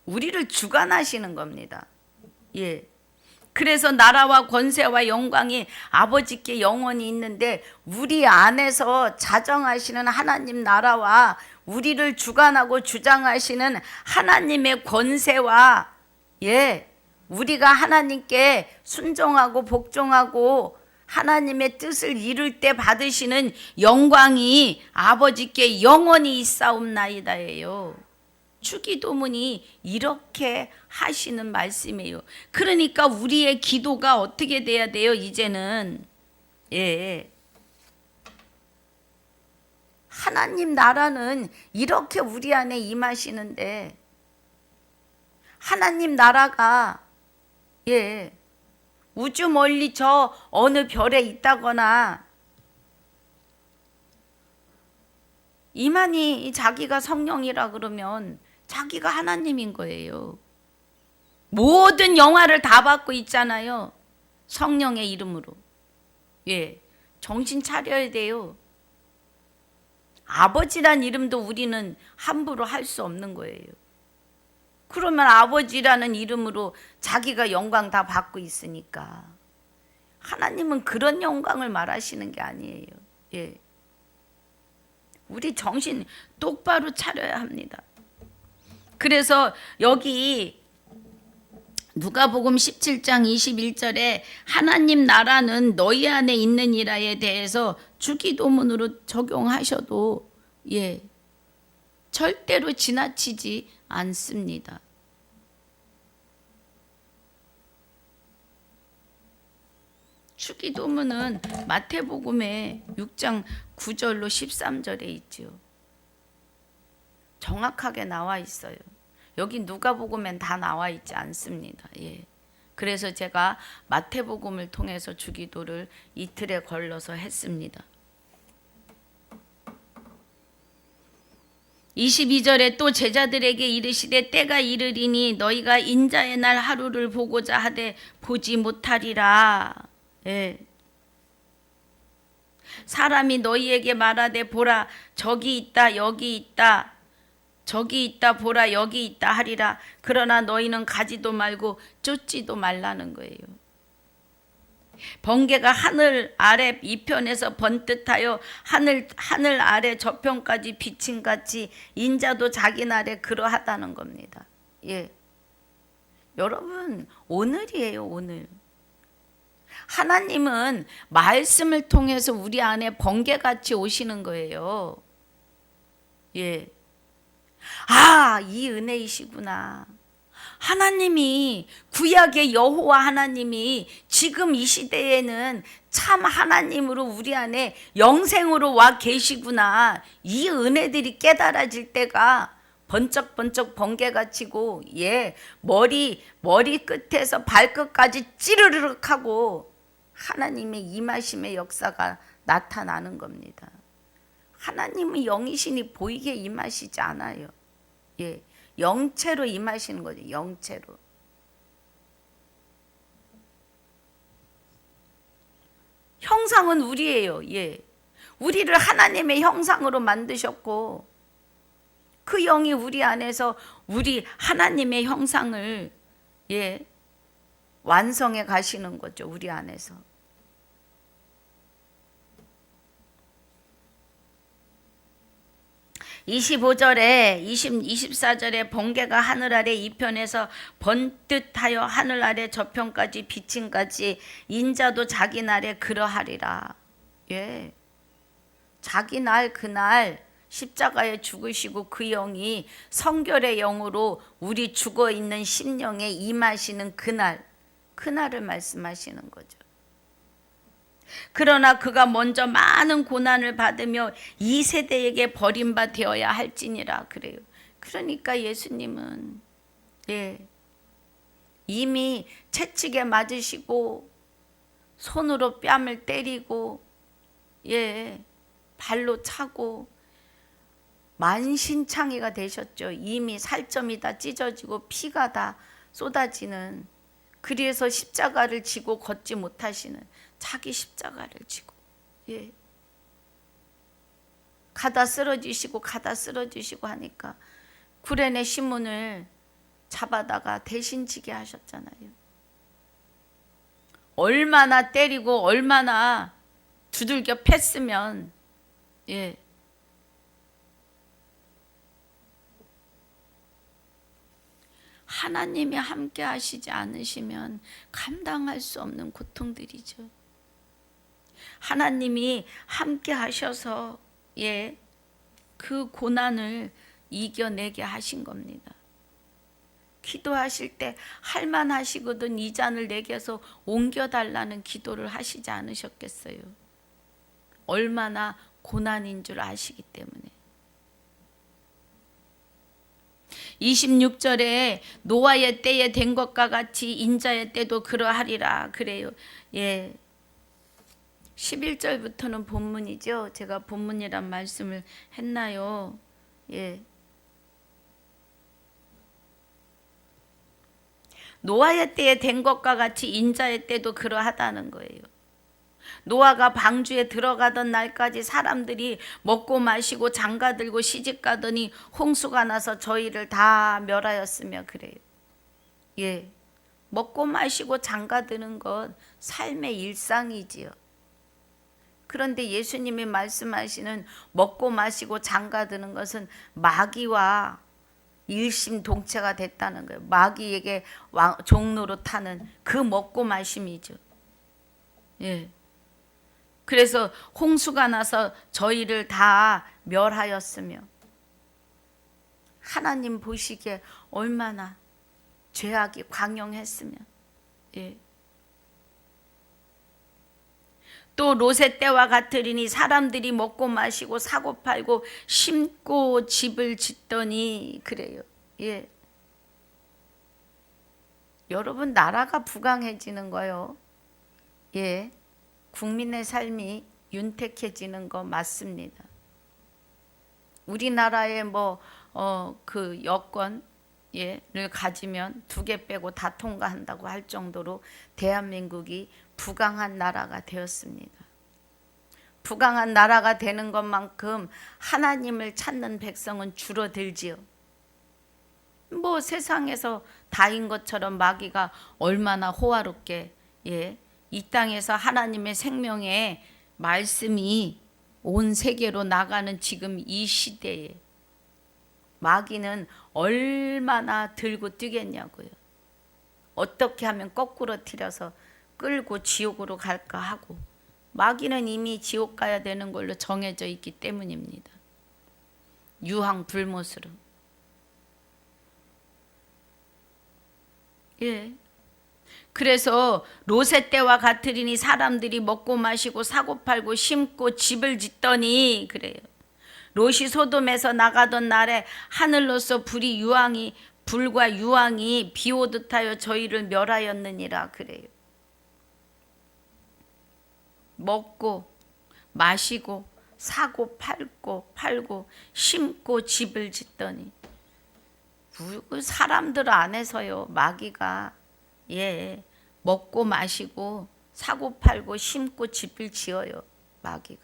우리를 주관하시는 겁니다. 그래서 나라와 권세와 영광이 아버지께 영원히 있는데 우리 안에서 자정하시는 하나님 나라와 우리를 주관하고 주장하시는 하나님의 권세와 우리가 하나님께 순종하고 복종하고 하나님의 뜻을 이룰 때 받으시는 영광이 아버지께 영원히 있사옵나이다예요. 주기도문이 이렇게 하시는 말씀이에요. 그러니까 우리의 기도가 어떻게 돼야 돼요? 이제는 하나님 나라는 이렇게 우리 안에 임하시는데 하나님 나라가 우주 멀리 저 어느 별에 있다거나 이만희 자기가 성령이라 그러면 자기가 하나님인 거예요. 모든 영화를 다 받고 있잖아요. 성령의 이름으로. 정신 차려야 돼요. 아버지란 이름도 우리는 함부로 할 수 없는 거예요. 그러면 아버지라는 이름으로 자기가 영광 다 받고 있으니까. 하나님은 그런 영광을 말하시는 게 아니에요. 우리 정신 똑바로 차려야 합니다. 그래서 여기 누가복음 17장 21절에 하나님 나라는 너희 안에 있느니라에 대해서 주기도문으로 적용하셔도 절대로 지나치지 않습니다. 주기도문은 마태복음에 6장 9절로 13절에 있죠. 정확하게 나와 있어요. 여기 누가복음엔 다 나와 있지 않습니다. 예. 그래서 제가 마태복음을 통해서 주기도를 이틀에 걸러서 했습니다. 22절에 또 제자들에게 이르시되 때가 이르리니 너희가 인자의 날 하루를 보고자 하되 보지 못하리라. 예. 사람이 너희에게 말하되 보라 저기 있다 여기 있다 저기 있다 보라 여기 있다 하리라. 그러나 너희는 가지도 말고 쫓지도 말라는 거예요. 번개가 하늘 아래 이편에서 번듯하여 하늘 아래 저편까지 비친 같이 인자도 자기 날에 그러하다는 겁니다. 예. 여러분 오늘이에요. 오늘. 하나님은 말씀을 통해서 우리 안에 번개같이 오시는 거예요. 예. 아, 이 은혜이시구나. 하나님이 구약의 여호와 하나님이 지금 이 시대에는 참 하나님으로 우리 안에 영생으로 와 계시구나. 이 은혜들이 깨달아질 때가 번쩍번쩍 번개가 치고 예, 머리 끝에서 발끝까지 찌르르륵 하고 하나님의 임하심의 역사가 나타나는 겁니다. 하나님은 영이시니 보이게 임하시지 않아요. 예, 영체로 임하시는 거죠. 영체로. 형상은 우리예요. 예, 우리를 하나님의 형상으로 만드셨고 그 영이 우리 안에서 우리 하나님의 형상을 예, 완성해 가시는 거죠. 우리 안에서. (25절에) 24절에 번개가 하늘 아래 이편에서 번듯하여 하늘 아래 저편까지 비친 같이 인자도 자기 날에 그러하리라. 예, 자기 날 그날 십자가에 죽으시고 그 영이 성결의 영으로 우리 죽어있는 심령에 임하시는 그날을 말씀하시는 거죠. 그러나 그가 먼저 많은 고난을 받으며 이 세대에게 버림바 되어야 할지니라 그래요. 그러니까 예수님은 예, 이미 채찍에 맞으시고 손으로 뺨을 때리고 예, 발로 차고 만신창이가 되셨죠. 이미 살점이 다 찢어지고 피가 다 쏟아지는, 그래서 십자가를 지고 걷지 못하시는, 자기 십자가를 지고 예, 가다 쓰러지시고 하니까 구레네 시몬을 잡아다가 대신 지게 하셨잖아요. 얼마나 때리고 얼마나 두들겨 팼으면 예, 하나님이 함께 하시지 않으시면 감당할 수 없는 고통들이죠. 하나님이 함께 하셔서 예, 그 고난을 이겨내게 하신 겁니다. 기도하실 때 할만하시거든 이 잔을 내게서 옮겨달라는 기도를 하시지 않으셨겠어요? 얼마나 고난인 줄 아시기 때문에. 26절에 노아의 때에 된 것과 같이 인자의 때도 그러하리라 그래요. 예, 11절부터는 본문이죠. 제가 본문이란 말씀을 했나요? 예. 노아의 때에 된 것과 같이 인자의 때도 그러하다는 거예요. 노아가 방주에 들어가던 날까지 사람들이 먹고 마시고 장가들고 시집가더니 홍수가 나서 저희를 다 멸하였으며 그래요. 예, 먹고 마시고 장가드는 것 삶의 일상이지요. 그런데 예수님이 말씀하시는 먹고 마시고 장가드는 것은 마귀와 일심동체가 됐다는 거예요. 마귀에게 종로로 타는 그 먹고 마심이죠. 예. 그래서 홍수가 나서 저희를 다 멸하였으며 하나님 보시기에 얼마나 죄악이 광영했으면. 예. 또 롯의 때와 같으리니 사람들이 먹고 마시고 사고 팔고 심고 집을 짓더니 그래요. 예. 여러분, 나라가 부강해지는 거요. 예. 국민의 삶이 윤택해지는 거 맞습니다. 우리나라의 그 여건을 가지면 2개 빼고 다 통과한다고 할 정도로 대한민국이 부강한 나라가 되었습니다. 부강한 나라가 되는 것만큼 하나님을 찾는 백성은 줄어들지요. 세상에서 다인 것처럼 마귀가 얼마나 호화롭게 이 땅에서 하나님의 생명의 말씀이 온 세계로 나가는 지금 이 시대에 마귀는 얼마나 들고 뛰겠냐고요. 어떻게 하면 거꾸로 틀어서 끌고 지옥으로 갈까 하고, 마귀는 이미 지옥 가야 되는 걸로 정해져 있기 때문입니다. 유황불못으로. 예. 그래서 롯의 때와 같으리니 사람들이 먹고 마시고 사고 팔고 심고 집을 짓더니 그래요. 롯이 소돔에서 나가던 날에 하늘로서 불과 유황이 비 오듯 하여 저희를 멸하였느니라 그래요. 먹고 마시고 사고 팔고 심고 집을 짓더니 사람들 안에서요 마귀가 먹고 마시고 사고 팔고 심고 집을 지어요. 마귀가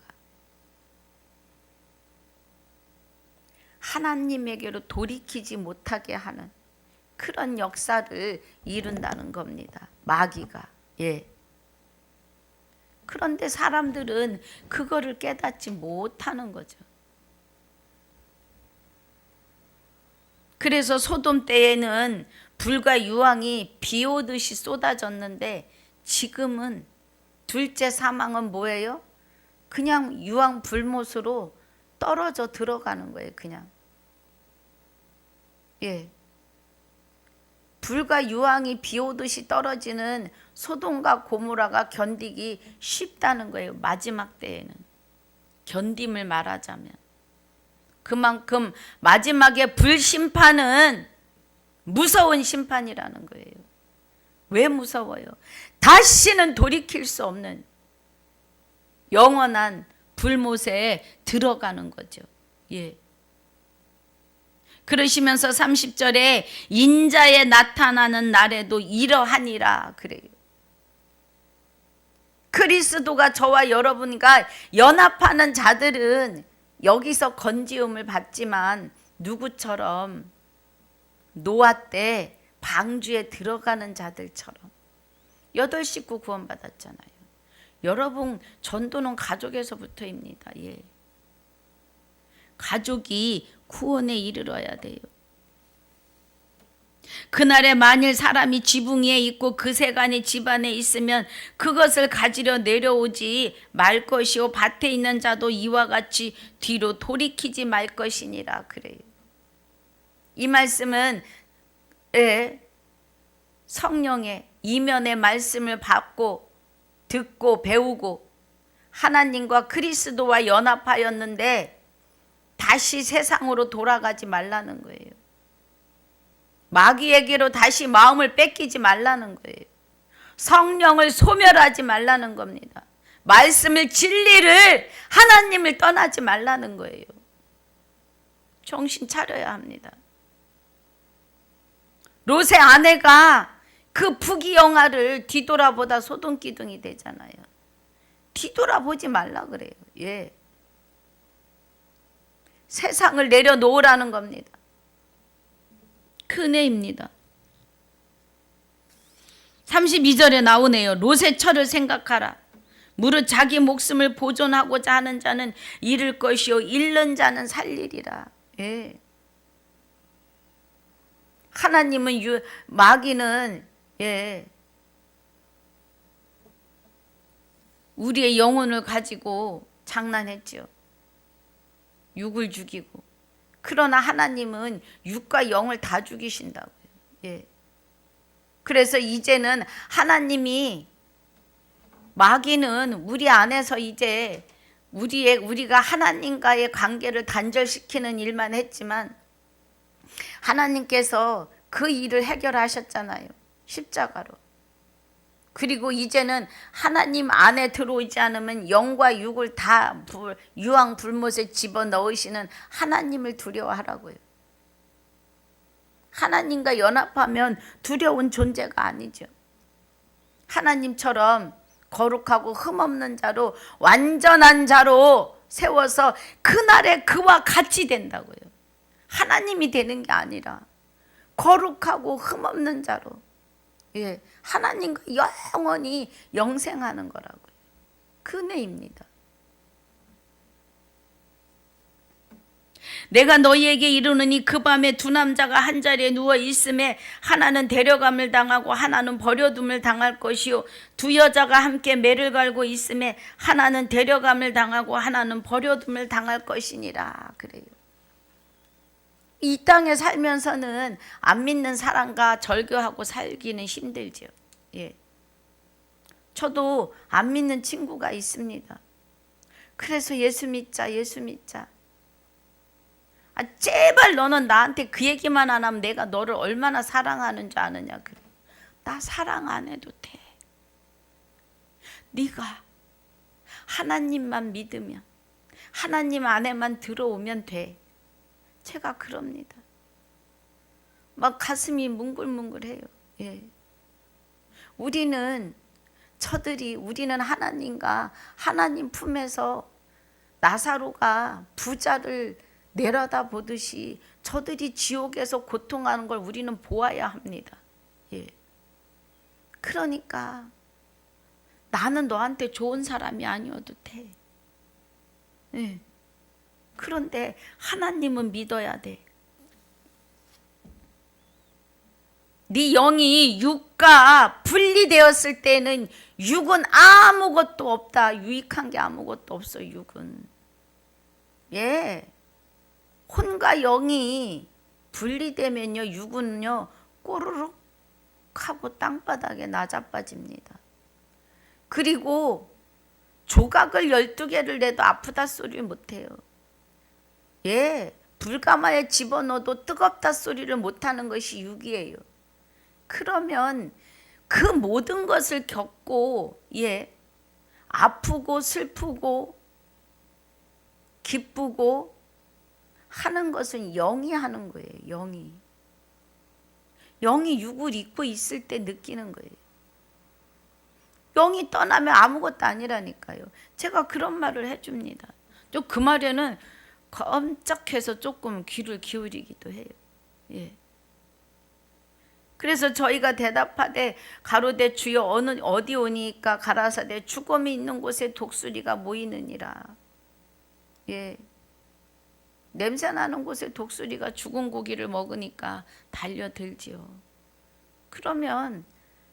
하나님에게로 돌이키지 못하게 하는 그런 역사를 이룬다는 겁니다. 마귀가. 그런데 사람들은 그거를 깨닫지 못하는 거죠. 그래서 소돔 때에는 불과 유황이 비 오듯이 쏟아졌는데 지금은 둘째 사망은 뭐예요? 그냥 유황 불못으로 떨어져 들어가는 거예요. 그냥. 불과 유황이 비 오듯이 떨어지는 소돔과 고모라가 견디기 쉽다는 거예요. 마지막 때에는. 견딤을 말하자면. 그만큼 마지막에 불심판은 무서운 심판이라는 거예요. 왜 무서워요? 다시는 돌이킬 수 없는 영원한 불못에 들어가는 거죠. 그러시면서 30절에 인자에 나타나는 날에도 이러하니라 그래요. 그리스도가 저와 여러분과 연합하는 자들은 여기서 건지움을 받지만 누구처럼 노아 때 방주에 들어가는 자들처럼 8식구 구원받았잖아요. 여러분, 전도는 가족에서부터입니다. 가족이 구원에 이르러야 돼요. 그날에 만일 사람이 지붕 위에 있고 그 세간이 집안에 있으면 그것을 가지려 내려오지 말 것이요 밭에 있는 자도 이와 같이 뒤로 돌이키지 말 것이니라 그래요. 이 말씀은 성령의 이면의 말씀을 받고 듣고 배우고 하나님과 그리스도와 연합하였는데 다시 세상으로 돌아가지 말라는 거예요. 마귀에게로 다시 마음을 뺏기지 말라는 거예요. 성령을 소멸하지 말라는 겁니다. 말씀을 진리를 하나님을 떠나지 말라는 거예요. 정신 차려야 합니다. 롯의 아내가 그 부귀영화를 뒤돌아보다 소동기둥이 되잖아요. 뒤돌아보지 말라 그래요. 세상을 내려놓으라는 겁니다. 큰애입니다. 32절에 나오네요. 롯의 철을 생각하라. 무릇 자기 목숨을 보존하고자 하는 자는 잃을 것이요 잃는 자는 살리리라. 하나님은 마귀는 우리의 영혼을 가지고 장난했죠. 육을 죽이고 그러나 하나님은 육과 영을 다 죽이신다고요. 예. 그래서 이제는 하나님이 마귀는 우리 안에서 이제 우리가 하나님과의 관계를 단절시키는 일만 했지만 하나님께서 그 일을 해결하셨잖아요. 십자가로. 그리고 이제는 하나님 안에 들어오지 않으면 영과 육을 다 유황 불못에 집어넣으시는 하나님을 두려워하라고요. 하나님과 연합하면 두려운 존재가 아니죠. 하나님처럼 거룩하고 흠없는 자로 완전한 자로 세워서 그날에 그와 같이 된다고요. 하나님이 되는 게 아니라 거룩하고 흠없는 자로, 예, 하나님과 영원히 영생하는 거라고요. 그 은혜입니다. 내가 너희에게 이르노니 그 밤에 두 남자가 한 자리에 누워 있음에 하나는 데려감을 당하고 하나는 버려둠을 당할 것이요 두 여자가 함께 매를 갈고 있음에 하나는 데려감을 당하고 하나는 버려둠을 당할 것이니라. 그래요. 이 땅에 살면서는 안 믿는 사람과 절교하고 살기는 힘들죠. 예. 저도 안 믿는 친구가 있습니다. 그래서 예수 믿자, 예수 믿자. 제발 너는 나한테 그 얘기만 안 하면 내가 너를 얼마나 사랑하는 줄 아느냐. 그래. 나 사랑 안 해도 돼. 네가 하나님만 믿으면, 하나님 안에만 들어오면 돼. 제가 그럽니다. 막 가슴이 뭉글뭉글해요. 예. 우리는 하나님과 하나님 품에서 나사로가 부자를 내려다보듯이 저들이 지옥에서 고통하는 걸 우리는 보아야 합니다. 예. 그러니까 나는 너한테 좋은 사람이 아니어도 돼. 예. 그런데 하나님은 믿어야 돼. 네 영이 육과 분리되었을 때는 육은 아무것도 없다. 유익한 게 아무것도 없어. 육은. 예. 혼과 영이 분리되면요, 육은요 꼬르륵 하고 땅바닥에 나자빠집니다. 그리고 조각을 12개를 내도 아프다 소리 못해요. 예, 불가마에 집어넣어도 뜨겁다 소리를 못하는 것이 육이에요. 그러면 그 모든 것을 겪고, 예, 아프고 슬프고 기쁘고 하는 것은 영이 하는 거예요. 영이 육을 입고 있을 때 느끼는 거예요. 영이 떠나면 아무것도 아니라니까요. 제가 그런 말을 해줍니다. 또 그 말에는 깜짝해서 조금 귀를 기울이기도 해요. 예. 그래서 저희가 대답하되 가로되 주여 어디 오니까 가라사대 죽음이 있는 곳에 독수리가 모이느니라. 예. 냄새나는 곳에 독수리가 죽은 고기를 먹으니까 달려들지요. 그러면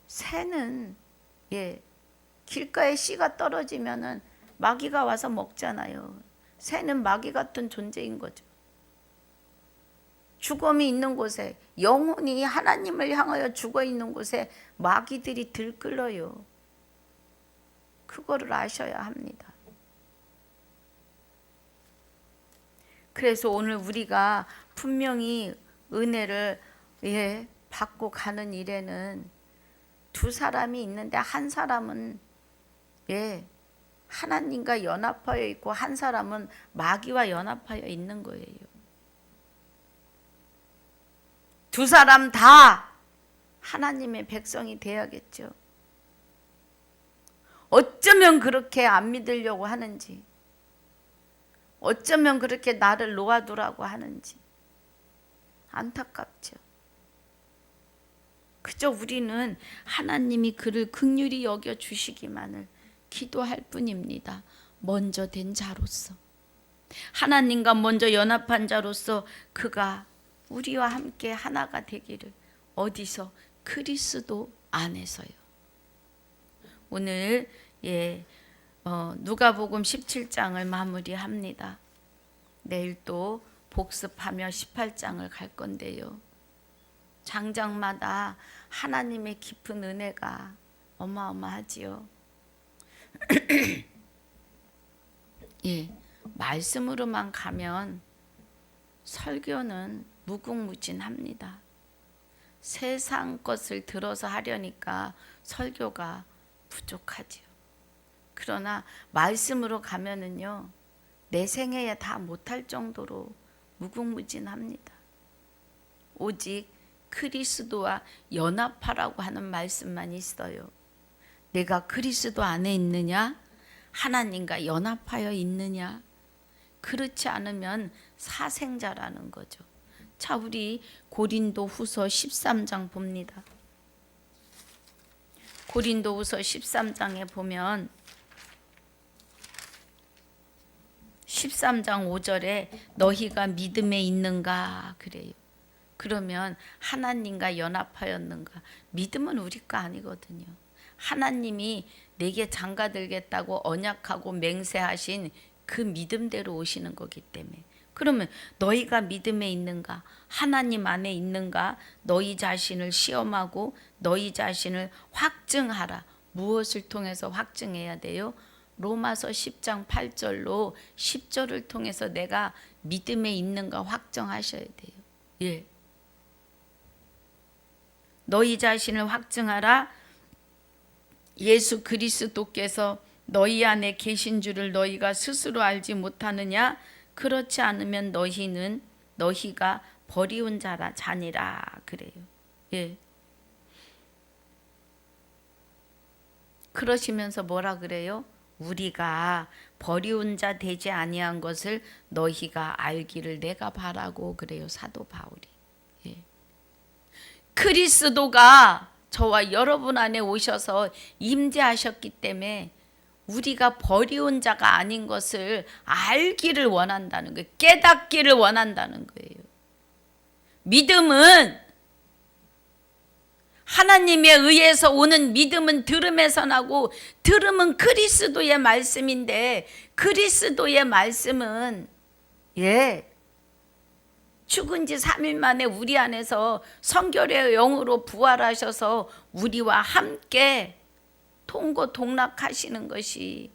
새는, 예, 길가에 씨가 떨어지면은 마귀가 와서 먹잖아요. 새는 마귀 같은 존재인 거죠. 죽음이 있는 곳에, 영혼이 하나님을 향하여 죽어 있는 곳에 마귀들이 들끓어요. 그거를 아셔야 합니다. 그래서 오늘 우리가 분명히 은혜를, 예, 받고 가는 일에는 두 사람이 있는데 한 사람은, 예, 하나님과 연합하여 있고 한 사람은 마귀와 연합하여 있는 거예요. 두 사람 다 하나님의 백성이 돼야겠죠. 어쩌면 그렇게 안 믿으려고 하는지, 어쩌면 그렇게 나를 놓아두라고 하는지 안타깝죠. 그저 우리는 하나님이 그를 긍휼히 여겨주시기만을 기도할 뿐입니다. 먼저 된 자로서, 하나님과 먼저 연합한 자로서 그가 우리와 함께 하나가 되기를. 어디서? 그리스도 안에서요. 오늘, 예, 누가복음 17장을 마무리합니다. 내일 또 복습하며 18장을 갈 건데요. 장장마다 하나님의 깊은 은혜가 어마어마하지요. 예, 말씀으로만 가면 설교는 무궁무진합니다. 세상 것을 들어서 하려니까 설교가 부족하지요. 그러나 말씀으로 가면은요, 내 생애에 다 못할 정도로 무궁무진합니다. 오직 그리스도와 연합하라고 하는 말씀만 있어요. 내가 그리스도 안에 있느냐? 하나님과 연합하여 있느냐? 그렇지 않으면 사생자라는 거죠. 자, 우리 고린도 후서 13장 봅니다. 고린도 후서 13장에 보면 13장 5절에 너희가 믿음에 있는가 그래요. 그러면 하나님과 연합하였는가? 믿음은 우리 거 아니거든요. 하나님이 내게 장가들겠다고 언약하고 맹세하신 그 믿음대로 오시는 거기 때문에. 그러면 너희가 믿음에 있는가? 하나님 안에 있는가? 너희 자신을 시험하고 너희 자신을 확증하라. 무엇을 통해서 확증해야 돼요? 로마서 10장 8절로 10절을 통해서 내가 믿음에 있는가 확정하셔야 돼요. 예. 너희 자신을 확증하라. 예수 그리스도께서 너희 안에 계신 줄을 너희가 스스로 알지 못하느냐? 그렇지 않으면 너희가 버리운 자니라 그래요. 예. 그러시면서 뭐라 그래요? 우리가 버리운 자 되지 아니한 것을 너희가 알기를 내가 바라고 그래요. 사도 바울이. 예. 그리스도가 저와 여러분 안에 오셔서 임재하셨기 때문에 우리가 버리운 자가 아닌 것을 알기를 원한다는 거예요. 깨닫기를 원한다는 거예요. 믿음은 하나님에 의해서 오는 믿음은 들음에서 나고 들음은 그리스도의 말씀인데 그리스도의 말씀은 죽은 지 3일 만에 우리 안에서 성결의 영으로 부활하셔서 우리와 함께 통고동락하시는 것이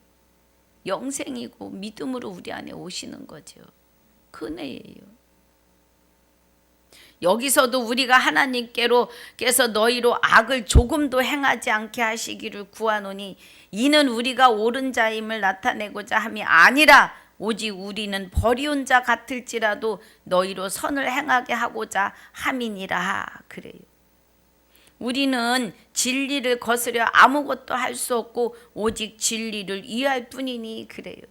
영생이고 믿음으로 우리 안에 오시는 거죠. 그 은혜예요. 여기서도 우리가 하나님께서 너희로 악을 조금도 행하지 않게 하시기를 구하노니 이는 우리가 옳은 자임을 나타내고자 함이 아니라 오직 우리는 버리운 자 같을지라도 너희로 선을 행하게 하고자 함이니라 그래요. 우리는 진리를 거스려 아무것도 할 수 없고 오직 진리를 위할 뿐이니 그래요.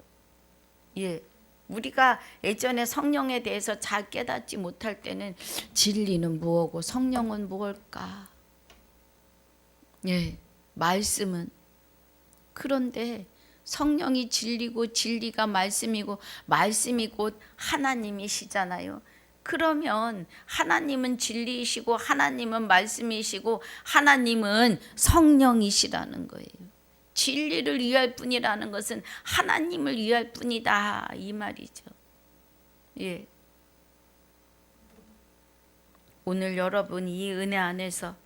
예. 우리가 예전에 성령에 대해서 잘 깨닫지 못할 때는 진리는 무엇고 성령은 무엇일까? 예, 말씀은. 그런데 성령이 진리고 진리가 말씀이고 말씀이 곧 하나님이시잖아요. 그러면 하나님은 진리이시고 하나님은 말씀이시고 하나님은 성령이시라는 거예요. 진리를 위할 뿐이라는 것은 하나님을 위할 뿐이다 이 말이죠. 예. 오늘 여러분 이 은혜 안에서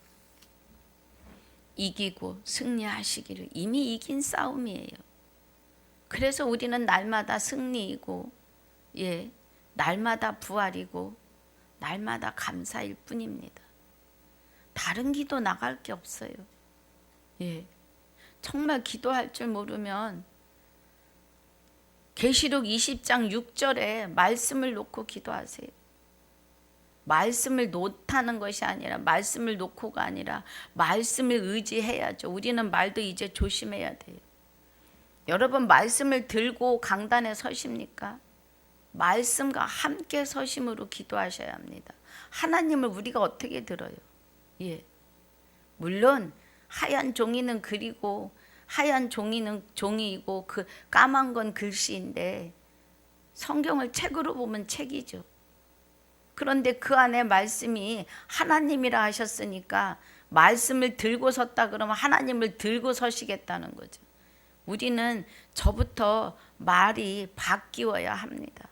이기고 승리하시기를. 이미 이긴 싸움이에요. 그래서 우리는 날마다 승리이고 날마다 부활이고 날마다 감사일 뿐입니다. 다른 기도 나갈 게 없어요. 정말 기도할 줄 모르면 계시록 20장 6절에 말씀을 놓고 기도하세요. 말씀을 놓다는 것이 아니라 말씀을 놓고가 아니라 말씀을 의지해야죠. 우리는 말도 이제 조심해야 돼요. 여러분 말씀을 들고 강단에 서십니까? 말씀과 함께 서심으로 기도하셔야 합니다. 하나님을 우리가 어떻게 들어요? 물론 하얀 종이는 글이고 하얀 종이는 종이이고 그 까만 건 글씨인데 성경을 책으로 보면 책이죠. 그런데 그 안에 말씀이 하나님이라 하셨으니까 말씀을 들고 섰다 그러면 하나님을 들고 서시겠다는 거죠. 우리는 저부터 말이 바뀌어야 합니다.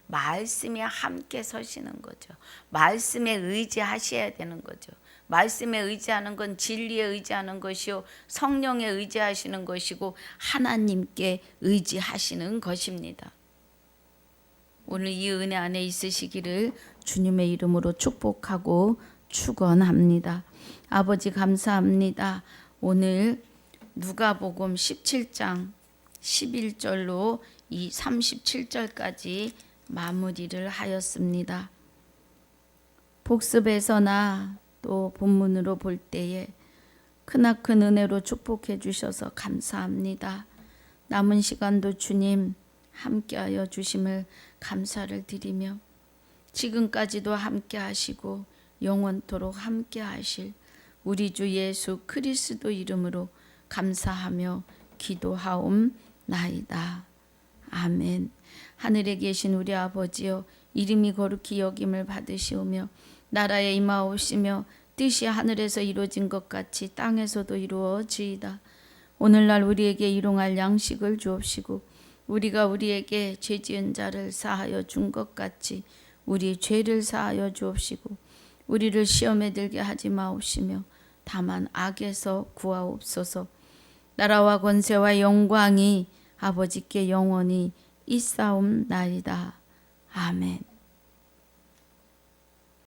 말씀에 함께 서시는 거죠. 말씀에 의지하셔야 되는 거죠. 말씀에 의지하는 건 진리에 의지하는 것이요, 성령에 의지하시는 것이고 하나님께 의지하시는 것입니다. 오늘 이 은혜 안에 있으시기를 주님의 이름으로 축복하고 축원합니다. 아버지 감사합니다. 오늘 누가복음 17장 11절로 이 37절까지 마무리를 하였습니다. 복습에서나 또 본문으로 볼 때에 크나큰 은혜로 축복해 주셔서 감사합니다. 남은 시간도 주님 함께하여 주심을 감사를 드리며 지금까지도 함께하시고 영원토록 함께하실 우리 주 예수 그리스도 이름으로 감사하며 기도하옵나이다. 아멘. 하늘에 계신 우리 아버지여, 이름이 거룩히 여김을 받으시오며 나라에 임하옵시며 뜻이 하늘에서 이루어진 것 같이 땅에서도 이루어지이다. 오늘날 우리에게 일용할 양식을 주옵시고 우리가 우리에게 죄지은 자를 사하여 준 것 같이 우리 죄를 사하여 주옵시고 우리를 시험에 들게 하지 마옵시며 다만 악에서 구하옵소서. 나라와 권세와 영광이 아버지께 영원히 있사옵나이다. 아멘.